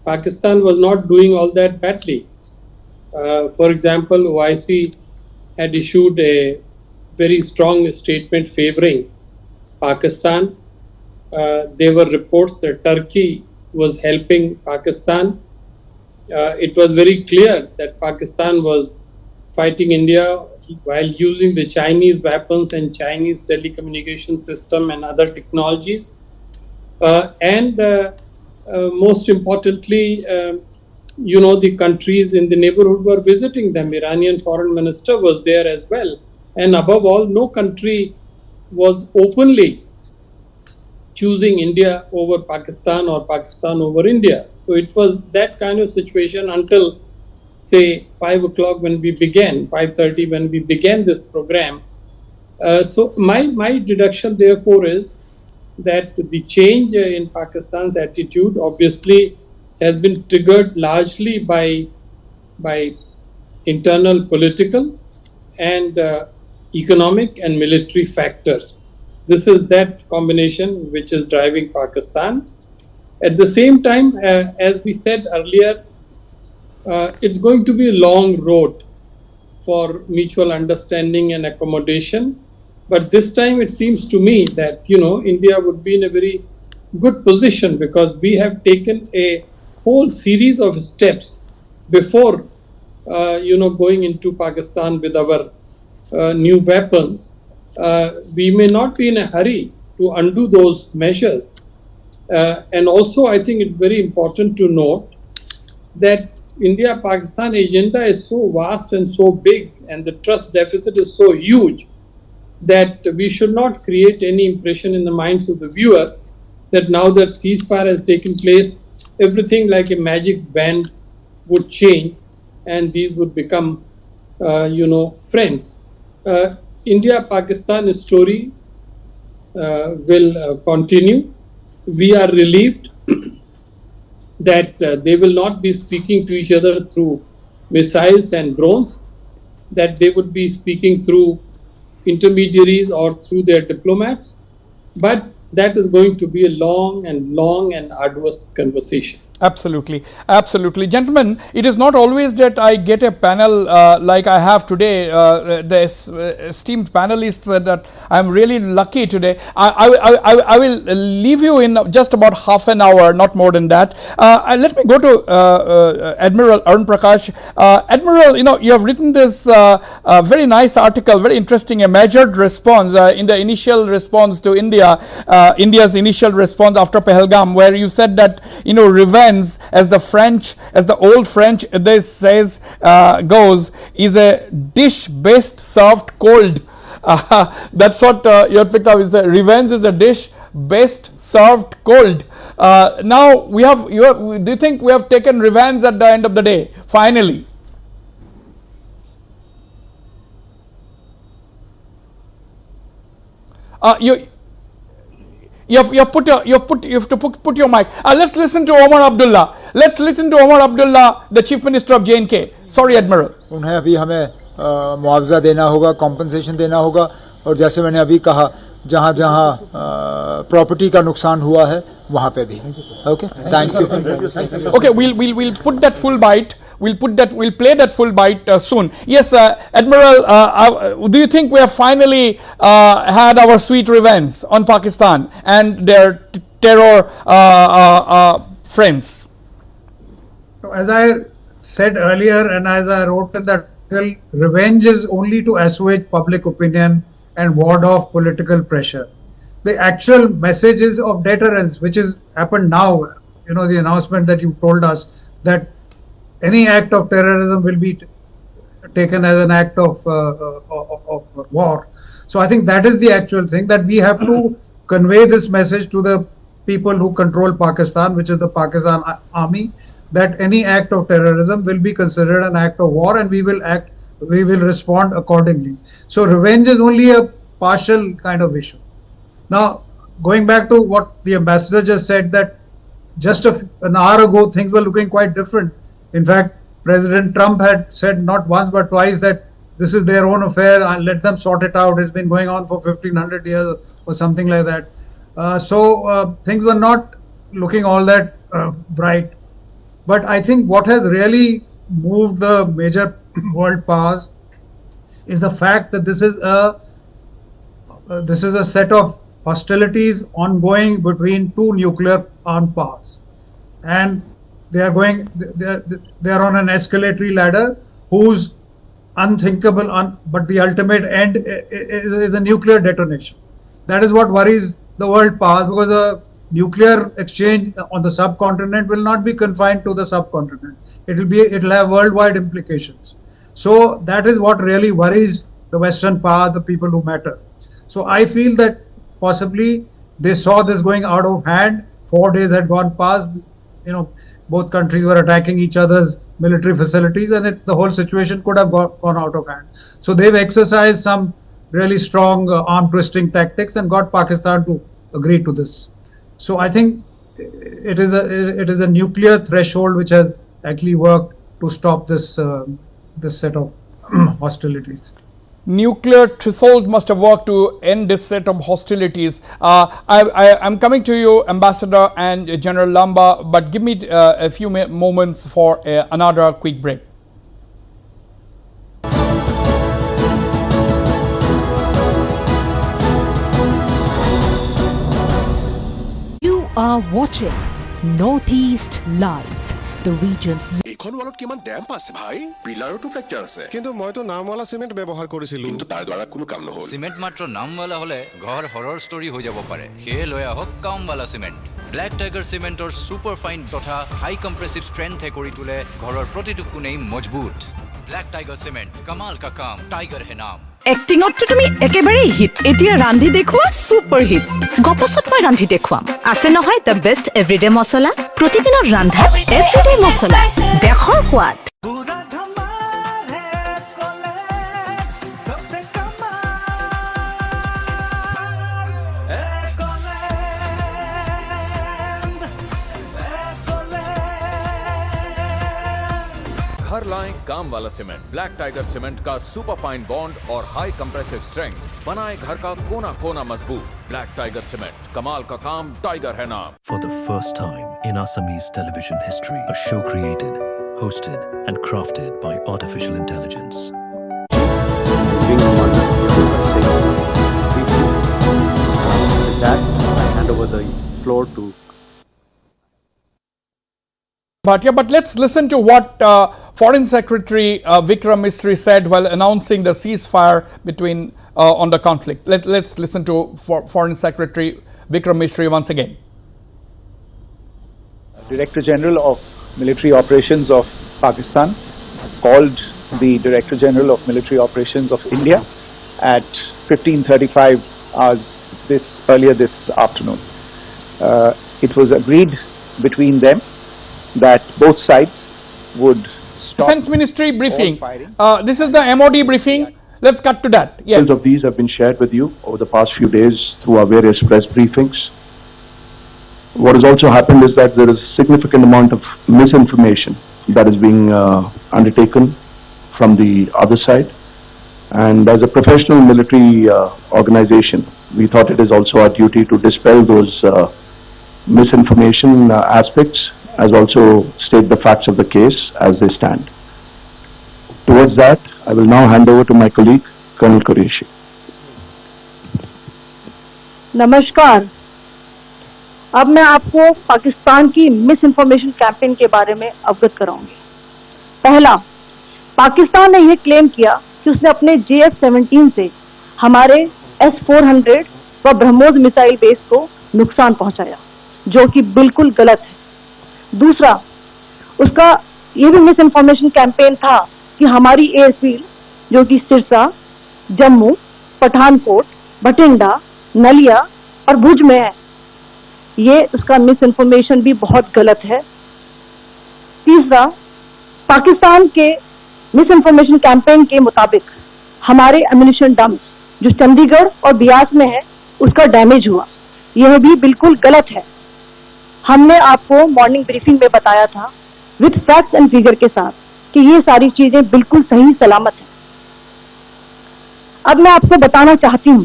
S3: Pakistan was not doing all that badly. For example, OIC had issued a very strong statement favoring Pakistan. There were reports that Turkey was helping Pakistan. It was very clear that Pakistan was fighting India while using the Chinese weapons and Chinese telecommunication system and other technologies. And most importantly, the countries in the neighborhood were visiting them. Iranian foreign minister was there as well. And above all, no country was openly choosing India over Pakistan or Pakistan over India. So it was that kind of situation until, say, 5 o'clock when we began, 5:30 when we began this program. So my deduction, therefore, is that the change in Pakistan's attitude obviously has been triggered largely by internal political and economic and military factors. This is that combination which is driving Pakistan. At the same time, as we said earlier, it's going to be a long road for mutual understanding and accommodation. But this time it seems to me that, India would be in a very good position because we have taken a whole series of steps before, going into Pakistan with our new weapons. We may not be in a hurry to undo those measures. And also, I think it's very important to note that India-Pakistan agenda is so vast and so big, and the trust deficit is so huge that we should not create any impression in the minds of the viewer that now that ceasefire has taken place, everything like a magic wand would change and these would become, friends. India-Pakistan story will continue. We are relieved that they will not be speaking to each other through missiles and drones, that they would be speaking through intermediaries or through their diplomats. But that is going to be a long and arduous conversation.
S1: Absolutely, absolutely. Gentlemen, it is not always that I get a panel like I have today. The esteemed panelists said that I'm really lucky today. I will leave you in just about half an hour, not more than that. Let me go to Admiral Arun Prakash. Admiral, you have written this very nice article, very interesting, a measured response in the initial response to India, India's initial response after Pahalgam, where you said that, revenge, as the old French this says goes, is a dish best served cold. That's what you picked up. Is revenge is a dish best served cold. Now do you think we have taken revenge at the end of the day? Finally. You have to put your mic. Let's listen to Omar Abdullah. Let's listen to Omar Abdullah, the Chief Minister of J&K. Sorry, Admiral.
S12: उन्हें अभी हमें मुआवजा देना होगा, compensation देना होगा, और जैसे मैंने अभी कहा, जहाँ जहाँ प्रॉपर्टी का नुकसान हुआ है, वहाँ पे भी. Okay, thank you.
S1: Okay, we'll put that full bite. We'll play that full bite soon. Yes, Admiral, do you think we have finally had our sweet revenge on Pakistan and their terror friends?
S2: As I said earlier, and as I wrote in that article, revenge is only to assuage public opinion and ward off political pressure. The actual message is of deterrence, which has happened now. The announcement that you told us that any act of terrorism will be taken as an act of war. So I think that is the actual thing, that we have to convey this message to the people who control Pakistan, which is the Pakistan army, that any act of terrorism will be considered an act of war, and we will respond accordingly. So revenge is only a partial kind of issue. Now, going back to what the ambassador just said, that just an hour ago things were looking quite different. In fact, President Trump had said not once but twice that this is their own affair and let them sort it out. It's been going on for 1500 years or something like that. So things were not looking all that bright. But I think what has really moved the major world powers is the fact that this is a set of hostilities ongoing between two nuclear armed powers, and they are on an escalatory ladder whose unthinkable, but the ultimate end is a nuclear detonation. That is what worries the world powers, because a nuclear exchange on the subcontinent will not be confined to the subcontinent. It will have worldwide implications. So that is what really worries the Western power, the people who matter. So I feel that possibly they saw this going out of hand. 4 days had gone past. Both countries were attacking each other's military facilities, and the whole situation could have gone out of hand. So they've exercised some really strong arm twisting tactics and got Pakistan to agree to this. So I think it is a nuclear threshold which has actually worked to stop this set of hostilities.
S1: Nuclear threshold must have worked to end this set of hostilities. I'm coming to you, Ambassador and General Lamba, but give me a few moments for another quick break.
S11: You are watching Northeast Live, the region's
S8: এইখন ৱালত কিমান damp আছে ভাই, পিলাৰটো fracture আছে, কিন্তু মইতো নামৱালা cement ব্যৱহাৰ কৰিছিলো, কিন্তু তাৰ দ্বাৰা কোনো কাম নহল।
S10: সিমেন্ট মাত্ৰ নামৱালা হলে ঘৰ হৰৰ ষ্টৰী হৈ যাব পাৰে, সেয়ে লৈ আহক কামৱালা সিমেন্ট। ব্লেক টাইগাৰ সিমেন্টৰ সুপাৰ ফাইন তথা হাই কম্প্ৰেছিভ ষ্ট্ৰেংথে কৰি তোলে ঘৰৰ প্ৰতিটো কোণেই মজবুত। ব্লেক টাইগাৰ সিমেন্ট, কামাল কা কাম, টাইগাৰ হে নাম।
S7: এক্টিঙততো তুমি একেবাৰেই হিট, এতিয়া ৰান্ধি দেখুওৱা ছুপাৰ হিট। গপছত মই ৰান্ধি দেখুৱাম, আছে নহয় দ্য বেষ্ট এভৰিডে মছলা, প্ৰতিদিনৰ ৰান্ধা এভৰিডে মছলা, দেশৰ সোৱাদ।
S9: घर लाएं काम वाला सीमेंट। ब्लैक टाइगर सीमेंट का सुपर फाइन बॉन्ड और हाई कंप्रेसिव स्ट्रेंथ बनाए घर का कोना कोना मजबूत। ब्लैक टाइगर सीमेंट, कमाल का काम, टाइगर है नाम।
S6: For the first time in Assamese television history, a show created, hosted and crafted by artificial intelligence.
S5: With that, I hand over the floor to.
S1: But let's listen to what Foreign Secretary Vikram Misri said while announcing the ceasefire between on the conflict. Let's listen to Foreign Secretary Vikram Misri once again.
S5: Director General of Military Operations of Pakistan called the Director General of Military Operations of India at 15:35 hours earlier this afternoon. It was agreed between them that both sides would stop.
S1: Defense Ministry briefing. This is the MOD briefing. Let's cut to that. Yes.
S13: Details of these have been shared with you over the past few days through our various press briefings. What has also happened is that there is a significant amount of misinformation that is being undertaken from the other side. And as a professional military organization, we thought it is also our duty to dispel those misinformation aspects, as also state the facts of the case as they stand. Towards that, I will now hand over to my colleague, Colonel Qureshi.
S14: नमस्कार। अब मैं आपको पाकिस्तान की miss information campaign के बारे में अवगत कराऊंगी। पहला, पाकिस्तान ने यह क्लेम किया कि उसने अपने JF-17 से हमारे S-400 व ब्रह्मोस मिसाइल बेस को नुकसान पहुंचाया, जो कि बिल्कुल गलत है। दूसरा, उसका ये भी मिस इन्फॉर्मेशन कैंपेन था कि हमारी एयरफील्ड, जो कि सिरसा, जम्मू, पठानकोट, भटिंडा, नलिया और भुज में है, ये उसका मिस इन्फॉर्मेशन भी बहुत गलत है। तीसरा, पाकिस्तान के मिस इन्फॉर्मेशन कैंपेन के मुताबिक हमारे एम्यूनिशन डम्प्स जो चंडीगढ़ और बियास में है, उसका डैमेज हुआ, यह भी बिल्कुल गलत है। हमने आपको मॉर्निंग ब्रीफिंग में बताया था विद फैक्ट्स एंड फिगर के साथ कि ये सारी चीजें बिल्कुल सही सलामत हैं। अब मैं आपको बताना चाहती हूँ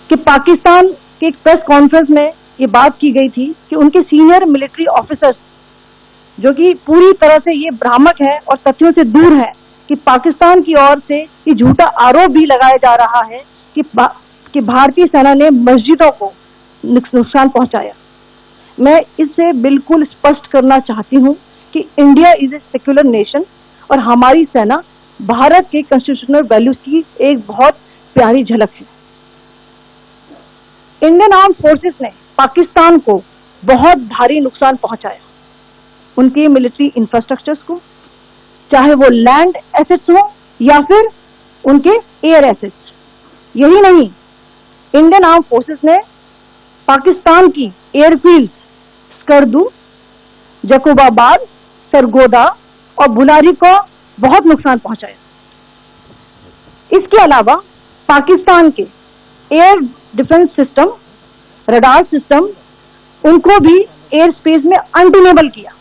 S14: कि पाकिस्तान के एक प्रेस कॉन्फ्रेंस में ये बात की गई थी कि उनके सीनियर मिलिट्री ऑफिसर्स जो कि पूरी तरह से ये भ्रामक है और तथ्यों से दूर है कि पाकिस्तान की ओर से ये झूठा आरोप भी लगाया जा रहा है कि भारतीय सेना ने मस्जिदों को नुकसान पहुंचाया। मैं इससे बिल्कुल स्पष्ट करना चाहती हूं कि India is a secular nation और हमारी सेना भारत के कॉन्स्टिट्यूशनल वैल्यूज की एक बहुत प्यारी झलक है। इंडियन आर्म फोर्सेस ने पाकिस्तान को बहुत भारी नुकसान पहुंचाया, उनके मिलिट्री इंफ्रास्ट्रक्चर्स को, चाहे वो लैंड एसेट्स हो या फिर उनके एयर एसेट्स। यही नहीं, इंडियन आर्म फोर्सेस ने पाकिस्तान की एयरफील्ड्स स्कर्दू, जकोबाबाद, सरगोदा और बुलारी को बहुत नुकसान पहुंचाया। इसके अलावा पाकिस्तान के air defence system, radar system, उनको भी एयर स्पेस में अनटेनेबल किया।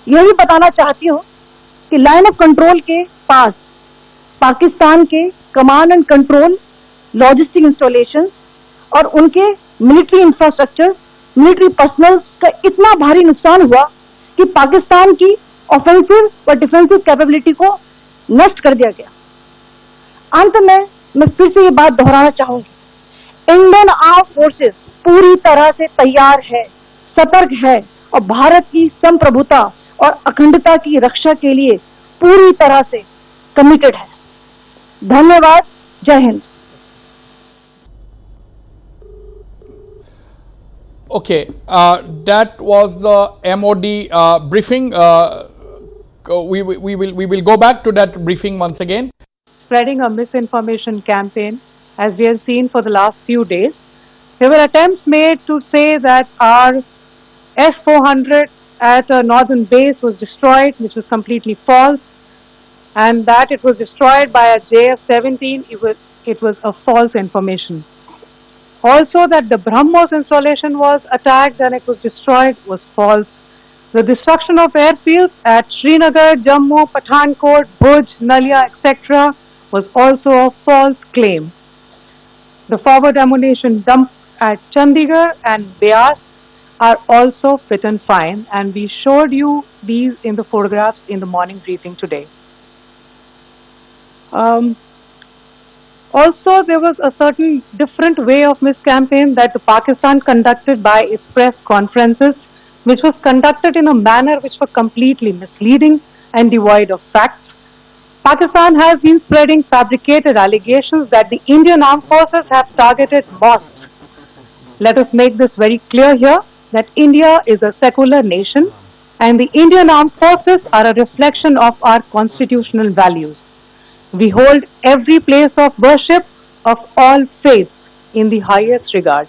S14: यह भी बताना चाहती हूं कि लाइन ऑफ कंट्रोल के पास पाकिस्तान के command and control, logistic installations और उनके मिलिट्री इंफ्रास्ट्रक्चर, मिलिट्री पर्सनल का इतना भारी नुकसान हुआ कि पाकिस्तान की ऑफेंसिव और डिफेंसिव कैपेबिलिटी को नष्ट कर दिया गया। अंत में मैं फिर से ये बात दोहराना चाहूंगी, इंडियन आर्म फोर्सेस पूरी तरह से तैयार है, सतर्क है और भारत की संप्रभुता और अखंडता की रक्षा के लिए पूरी तरह से कमिटेड है। धन्यवाद। जय Hind.
S1: Okay, that was the MOD briefing. We will go back to that briefing once again.
S15: Spreading a misinformation campaign, as we have seen for the last few days. There were attempts made to say that our S-400 at a northern base was destroyed, which was completely false, and that it was destroyed by a JF-17. It was a false information. Also, that the BrahMos installation was attacked and it was destroyed was false. The destruction of airfields at Srinagar, Jammu, Pathankot, Bhuj, Nalia, etc. was also a false claim. The forward ammunition dump at Chandigarh and Beas are also fit and fine, and we showed you these in the photographs in the morning briefing today. Also, there was a certain different way of miscampaign that Pakistan conducted by its press conferences, which was conducted in a manner which was completely misleading and devoid of facts. Pakistan has been spreading fabricated allegations that the Indian Armed Forces have targeted mosques. Let us make this very clear here, that India is a secular nation and the Indian Armed Forces are a reflection of our constitutional values. We hold every place of worship of all faiths in the highest regard.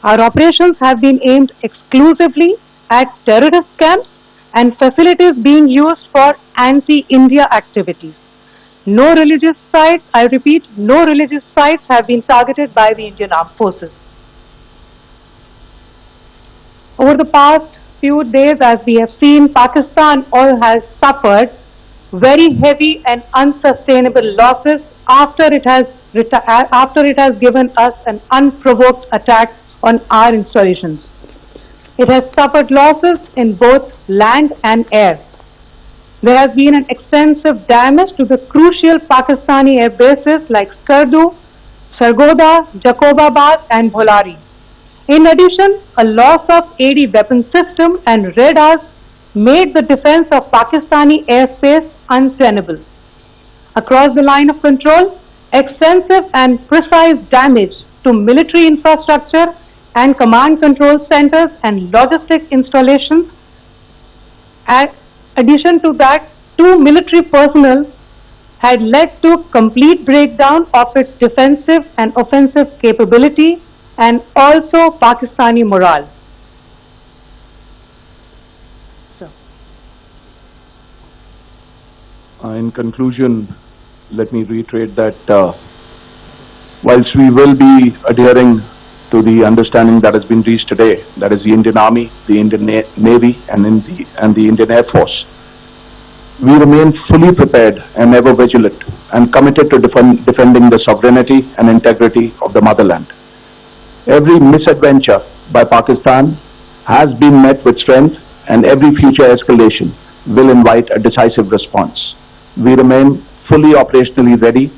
S15: Our operations have been aimed exclusively at terrorist camps and facilities being used for anti-India activities. No religious sites, I repeat, no religious sites have been targeted by the Indian Armed Forces. Over the past few days, as we have seen, Pakistan all has suffered very heavy and unsustainable losses after it has given us an unprovoked attack on our installations. It has suffered losses in both land and air. There has been an extensive damage to the crucial Pakistani air bases like Skardu, Sargoda, Jacobabad and Bholari. In addition, a loss of AD weapon system and radars made the defense of Pakistani airspace untenable. Across the line of control, extensive and precise damage to military infrastructure and command control centers and logistic installations. In addition to that, 2 military personnel had led to complete breakdown of its defensive and offensive capability and also Pakistani morale.
S13: In conclusion, let me reiterate that whilst we will be adhering to the understanding that has been reached today, that is the Indian Army, the Indian Navy and the Indian Air Force, we remain fully prepared and ever vigilant and committed to defending the sovereignty and integrity of the motherland. Every misadventure by Pakistan has been met with strength and every future escalation will invite a decisive response. We remain fully operationally ready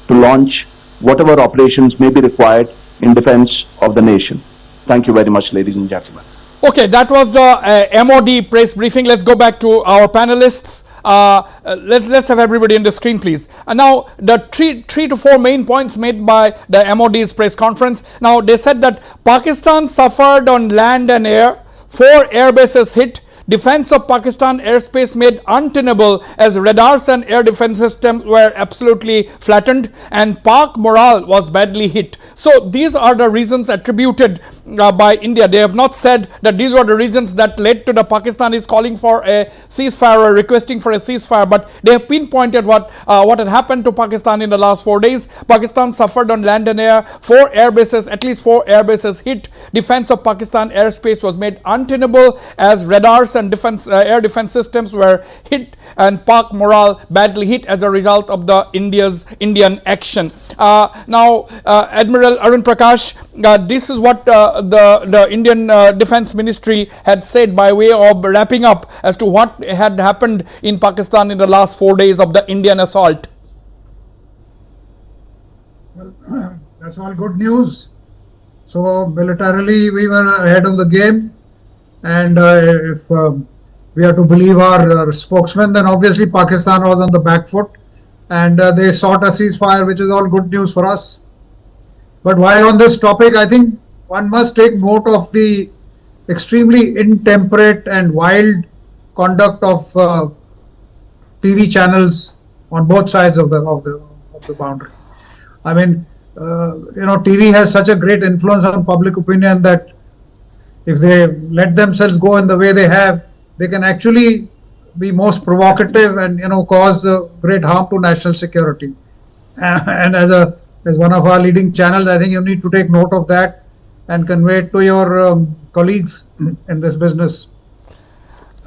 S13: to launch whatever operations may be required in defense of the nation. Thank you very much, ladies and gentlemen.
S1: Okay, that was the MOD press briefing. Let's go back to our panelists. Let's have everybody on the screen, please. Now, the three to four main points made by the MOD's press conference. Now, they said that Pakistan suffered on land and air, 4 air bases hit, defense of Pakistan airspace made untenable as radars and air defense systems were absolutely flattened, and Pak morale was badly hit. So these are the reasons attributed by India. They have not said that these were the reasons that led to the Pakistanis calling for a ceasefire or requesting for a ceasefire, but they have pinpointed what had happened to Pakistan in the last 4 days. Pakistan suffered on land and air, 4 air bases, at least 4 air bases hit. Defense of Pakistan airspace was made untenable as radars and air defense systems were hit, and Pak morale badly hit as a result of the Indian action. Now, Admiral Arun Prakash, this is what the Indian Defense Ministry had said by way of wrapping up as to what had happened in Pakistan in the last 4 days of the Indian assault.
S2: Well, that's all good news. So militarily we were ahead of the game, and if we are to believe our spokesman, then obviously Pakistan was on the back foot, and they sought a ceasefire, which is all good news for us. But while on this topic, I think one must take note of the extremely intemperate and wild conduct of TV channels on both sides of the boundary. I mean, TV has such a great influence on public opinion that if they let themselves go in the way they have, they can actually be most provocative and cause great harm to national security. And as one of our leading channels, I think you need to take note of that and convey it to your colleagues in this business.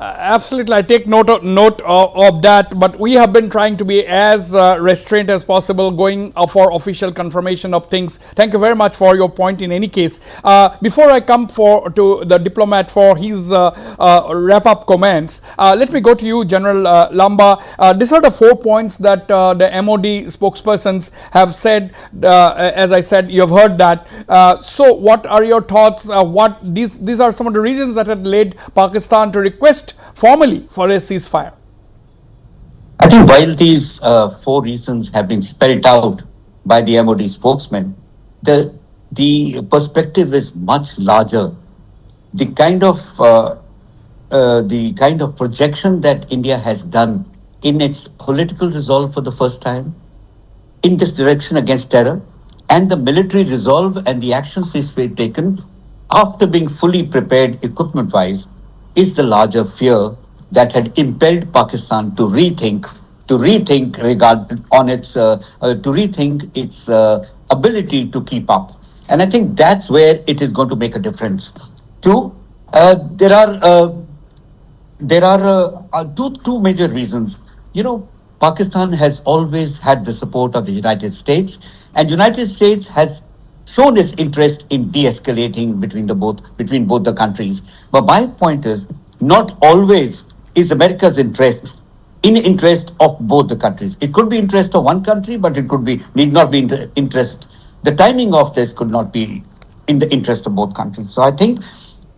S1: Absolutely, I take note of that, but we have been trying to be as restrained as possible, going for official confirmation of things. Thank you very much for your point in any case. Before I come to the diplomat for his wrap-up comments, let me go to you, General Lamba. These are the 4 points that the MOD spokespersons have said. As I said, you have heard that. So what are your thoughts? These are some of the reasons that had led Pakistan to request formally for a ceasefire.
S4: I think while these 4 reasons have been spelled out by the MOD spokesman, the perspective is much larger. The kind of projection that India has done in its political resolve for the first time in this direction against terror, and the military resolve and the actions this way taken after being fully prepared equipment-wise, is the larger fear that had impelled Pakistan to rethink its ability to keep up. And I think that's where it is going to make a difference. There are two major reasons. Pakistan has always had the support of the United States, and United States has shown its interest in de-escalating between both the countries. But my point is, not always is America's interest in interest of both the countries. It could be interest of one country, but need not be interest. The timing of this could not be in the interest of both countries. So I think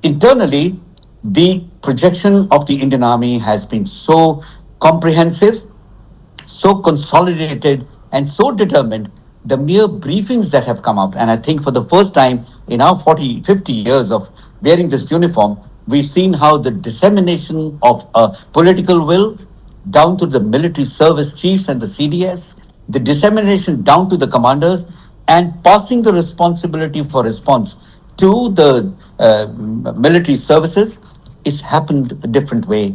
S4: internally, the projection of the Indian Army has been so comprehensive, so consolidated, and so determined. The mere briefings that have come out, and I think for the first time in our 50 years of wearing this uniform, we've seen how the dissemination of a political will down to the military service chiefs and the CDS, the dissemination down to the commanders, and passing the responsibility for response to the military services, is happened a different way.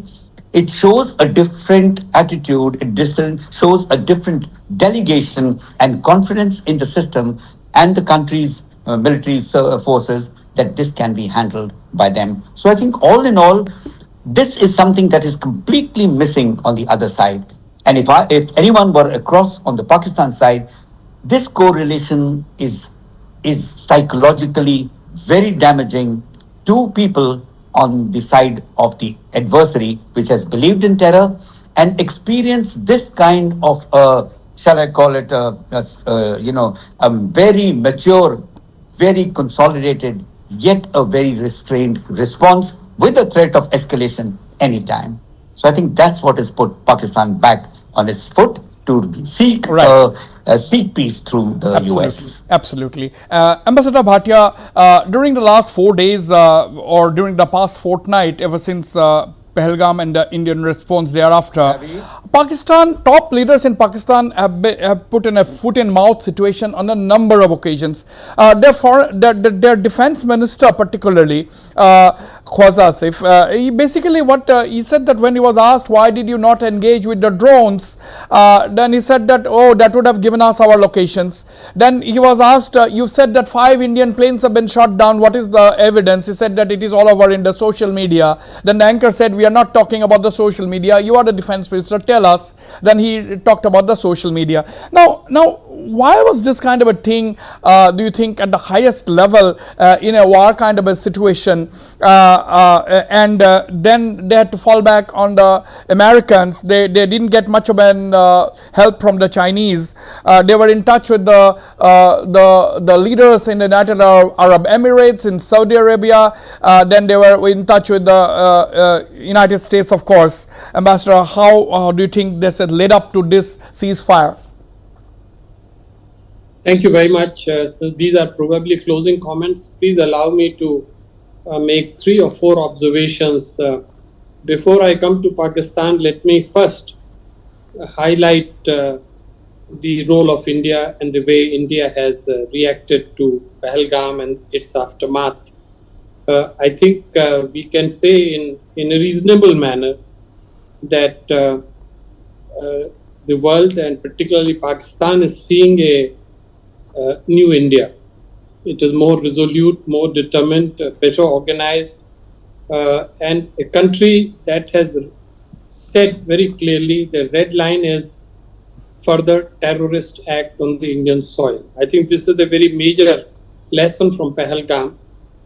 S4: It shows a different attitude, shows a different delegation and confidence in the system and the country's military forces that this can be handled by them. So I think all in all, this is something that is completely missing on the other side. And if anyone were across on the Pakistan side, this correlation is psychologically very damaging to people on the side of the adversary, which has believed in terror and experienced this kind of, shall I call it, a very mature, very consolidated, yet a very restrained response with the threat of escalation anytime. So I think that's what has put Pakistan back on its foot to seek seek peace through the US.
S1: Absolutely. Ambassador Bhatia, during the last 4 days or during the past fortnight, ever since Pahalgam and the Indian response thereafter, Pakistan, top leaders in Pakistan have put in a foot and mouth situation on a number of occasions. Their defense minister particularly, Khwaja Asif, he basically he said that when he was asked why did you not engage with the drones, then he said that, oh, that would have given us our locations. Then he was asked, you said that 5 Indian planes have been shot down, what is the evidence? He said that it is all over in the social media. Then the anchor said, we are not talking about the social media, you are the defense minister, tell us. Then he talked about the social media. Now why was this kind of a thing, do you think, at the highest level in a war kind of a situation, and then they had to fall back on the Americans? They didn't get much of an help from the Chinese. They were in touch with the leaders in the United Arab Emirates, in Saudi Arabia, then they were in touch with the United States, of course. Ambassador, how do you think this had led up to this ceasefire?
S3: Thank you very much. Since these are probably closing comments, please allow me to make 3 or 4 observations. Before I come to Pakistan, let me first highlight the role of India and the way India has reacted to Pahalgam and its aftermath. I think we can say in a reasonable manner that the world, and particularly Pakistan, is seeing a new India. It is more resolute, more determined, better organized, and a country that has said very clearly the red line is further terrorist act on the Indian soil. I think this is a very major lesson from Pahalgam.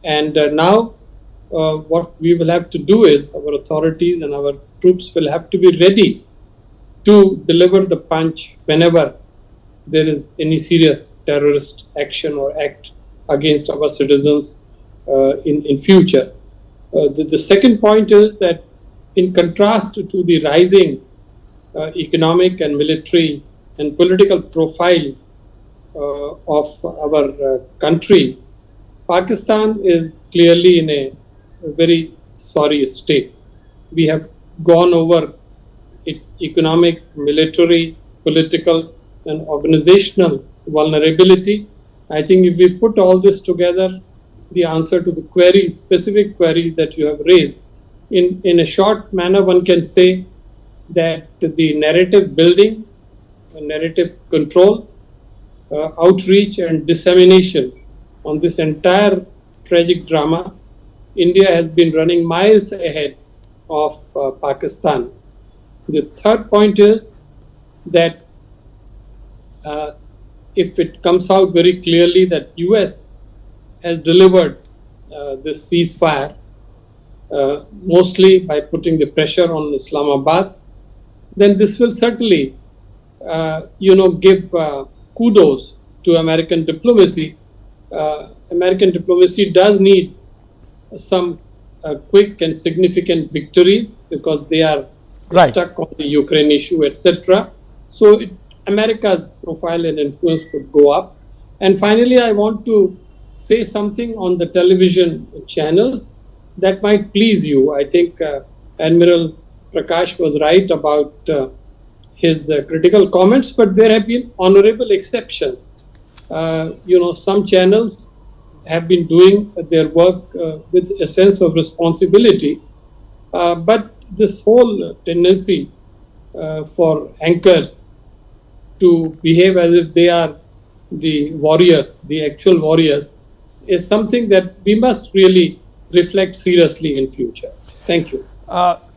S3: And now what we will have to do is, our authorities and our troops will have to be ready to deliver the punch whenever there is any serious terrorist action or act against our citizens in future. The second point is that, in contrast to the rising economic and military and political profile of our country, Pakistan is clearly in a very sorry state. We have gone over its economic, military, political and organizational vulnerability. I think if we put all this together, the answer to the queries, specific queries that you have raised, in a short manner, one can say that the narrative building, narrative control, outreach and dissemination on this entire tragic drama, India has been running miles ahead of Pakistan. The third point is that if it comes out very clearly that US has delivered this ceasefire, mostly by putting the pressure on Islamabad, then this will certainly, give kudos to American diplomacy. American diplomacy does need some quick and significant victories because they are stuck on the Ukraine issue, etc. So America's profile and influence would go up. And finally, I want to say something on the television channels that might please you. I think Admiral Prakash was right about his critical comments, but there have been honorable exceptions. Some channels have been doing their work with a sense of responsibility, but this whole tendency for anchors to behave as if they are the warriors, the actual warriors, is something that we must really reflect seriously in future. Thank you.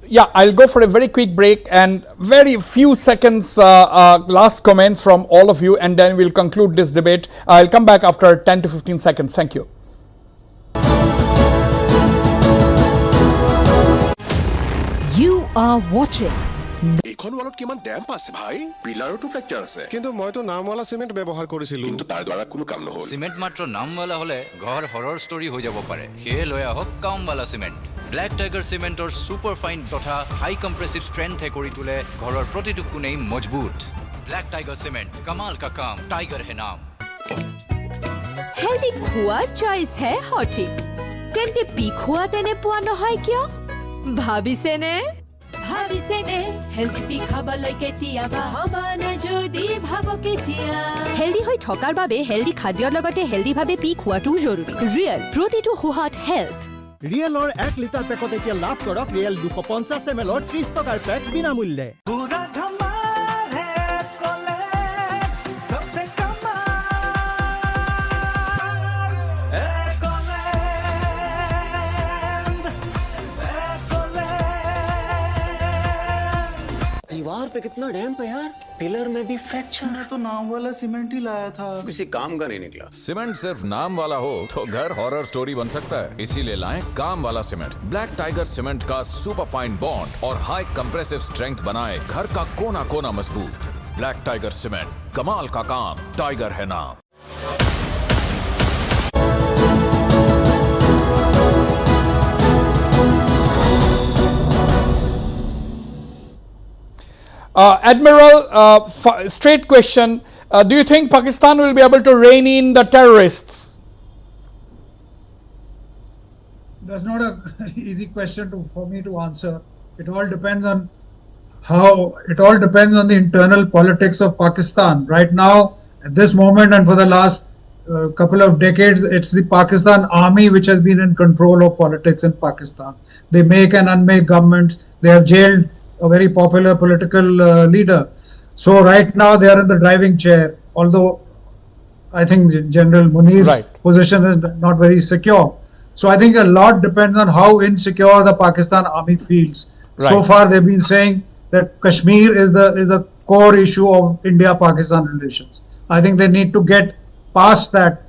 S1: Yeah, I'll go for a very quick break and very few seconds last comments from all of you, and then we'll conclude this debate. I'll come back after 10 to 15 seconds. Thank you.
S11: are watching
S8: এইখন ৱালত কিমান damp আছে ভাই পিলাৰটো fracture আছে কিন্তু মইতো নামৱালা cement ব্যৱহাৰ কৰিছিলো কিন্তু তাৰ দ্বাৰা কোনো কাম নহল
S10: সিমেন্ট মাত্ৰ নামৱালা হলে ঘৰ হৰৰ ষ্টৰী হৈ যাব পাৰে সেয়ে লৈ আহক কামৱালা সিমেন্ট ব্লেক টাইগাৰ সিমেন্টৰ সুপাৰ ফাইন তথা হাই কম্প্ৰেসিভ ষ্ট্ৰেংথে কৰি তোলে ঘৰৰ প্ৰতিটো কোণেই মজবুত ব্লেক টাইগাৰ সিমেন্ট কমাল কা কাম টাইগাৰ হে নাম
S7: হেল্ডি খোৱাৰ চইচ হে সঠিক তেন্তে পি খোৱা তেনে পোৱা নহয় কিয় ভাবিছেনে হেল্ডি পি খাবলৈ কেতিয়াবা হ'ব নে যদি ভাব কেতিয়া হেল্ডি হৈ থকাৰ বাবে হেল্ডি খাদ্যৰ লগতে হেল্ডিভাৱে পি খোৱাটোও জৰুৰী ৰিয়েল প্ৰতিটো সুহাত হেল্থ
S16: ৰিয়েলৰ 1 লিটাৰ পেকত এতিয়া লাভ কৰক ৰিয়েল 250 ml 30 টকাৰ পেক বিনামূল্যে
S8: दीवार पे कितना डैम्प है यार पिलर में भी फ्रैक्चर मैं तो नाम वाला सीमेंट ही लाया था किसी काम का नहीं निकला
S9: सीमेंट सिर्फ नाम वाला हो तो घर हॉरर स्टोरी बन सकता है इसीलिए लाएं काम वाला सीमेंट ब्लैक टाइगर सीमेंट का सुपर फाइन बॉन्ड और हाई कंप्रेसिव स्ट्रेंथ बनाए घर का कोना कोना मजबूत ब्लैक टाइगर सीमेंट कमाल का काम टाइगर है नाम
S1: Admiral, straight question. Do you think Pakistan will be able to rein in the terrorists?
S2: That's not a easy question for me to answer. It all depends on the internal politics of Pakistan. Right now, at this moment and for the last couple of decades, it's the Pakistan army which has been in control of politics in Pakistan. They make and unmake governments. They have jailed a very popular political leader. So right now they are in the driving chair, although I think General Munir's position is not very secure. So I think a lot depends on how insecure the Pakistan army feels. So far they've been saying that Kashmir is the core issue of India-Pakistan relations. I think they need to get past that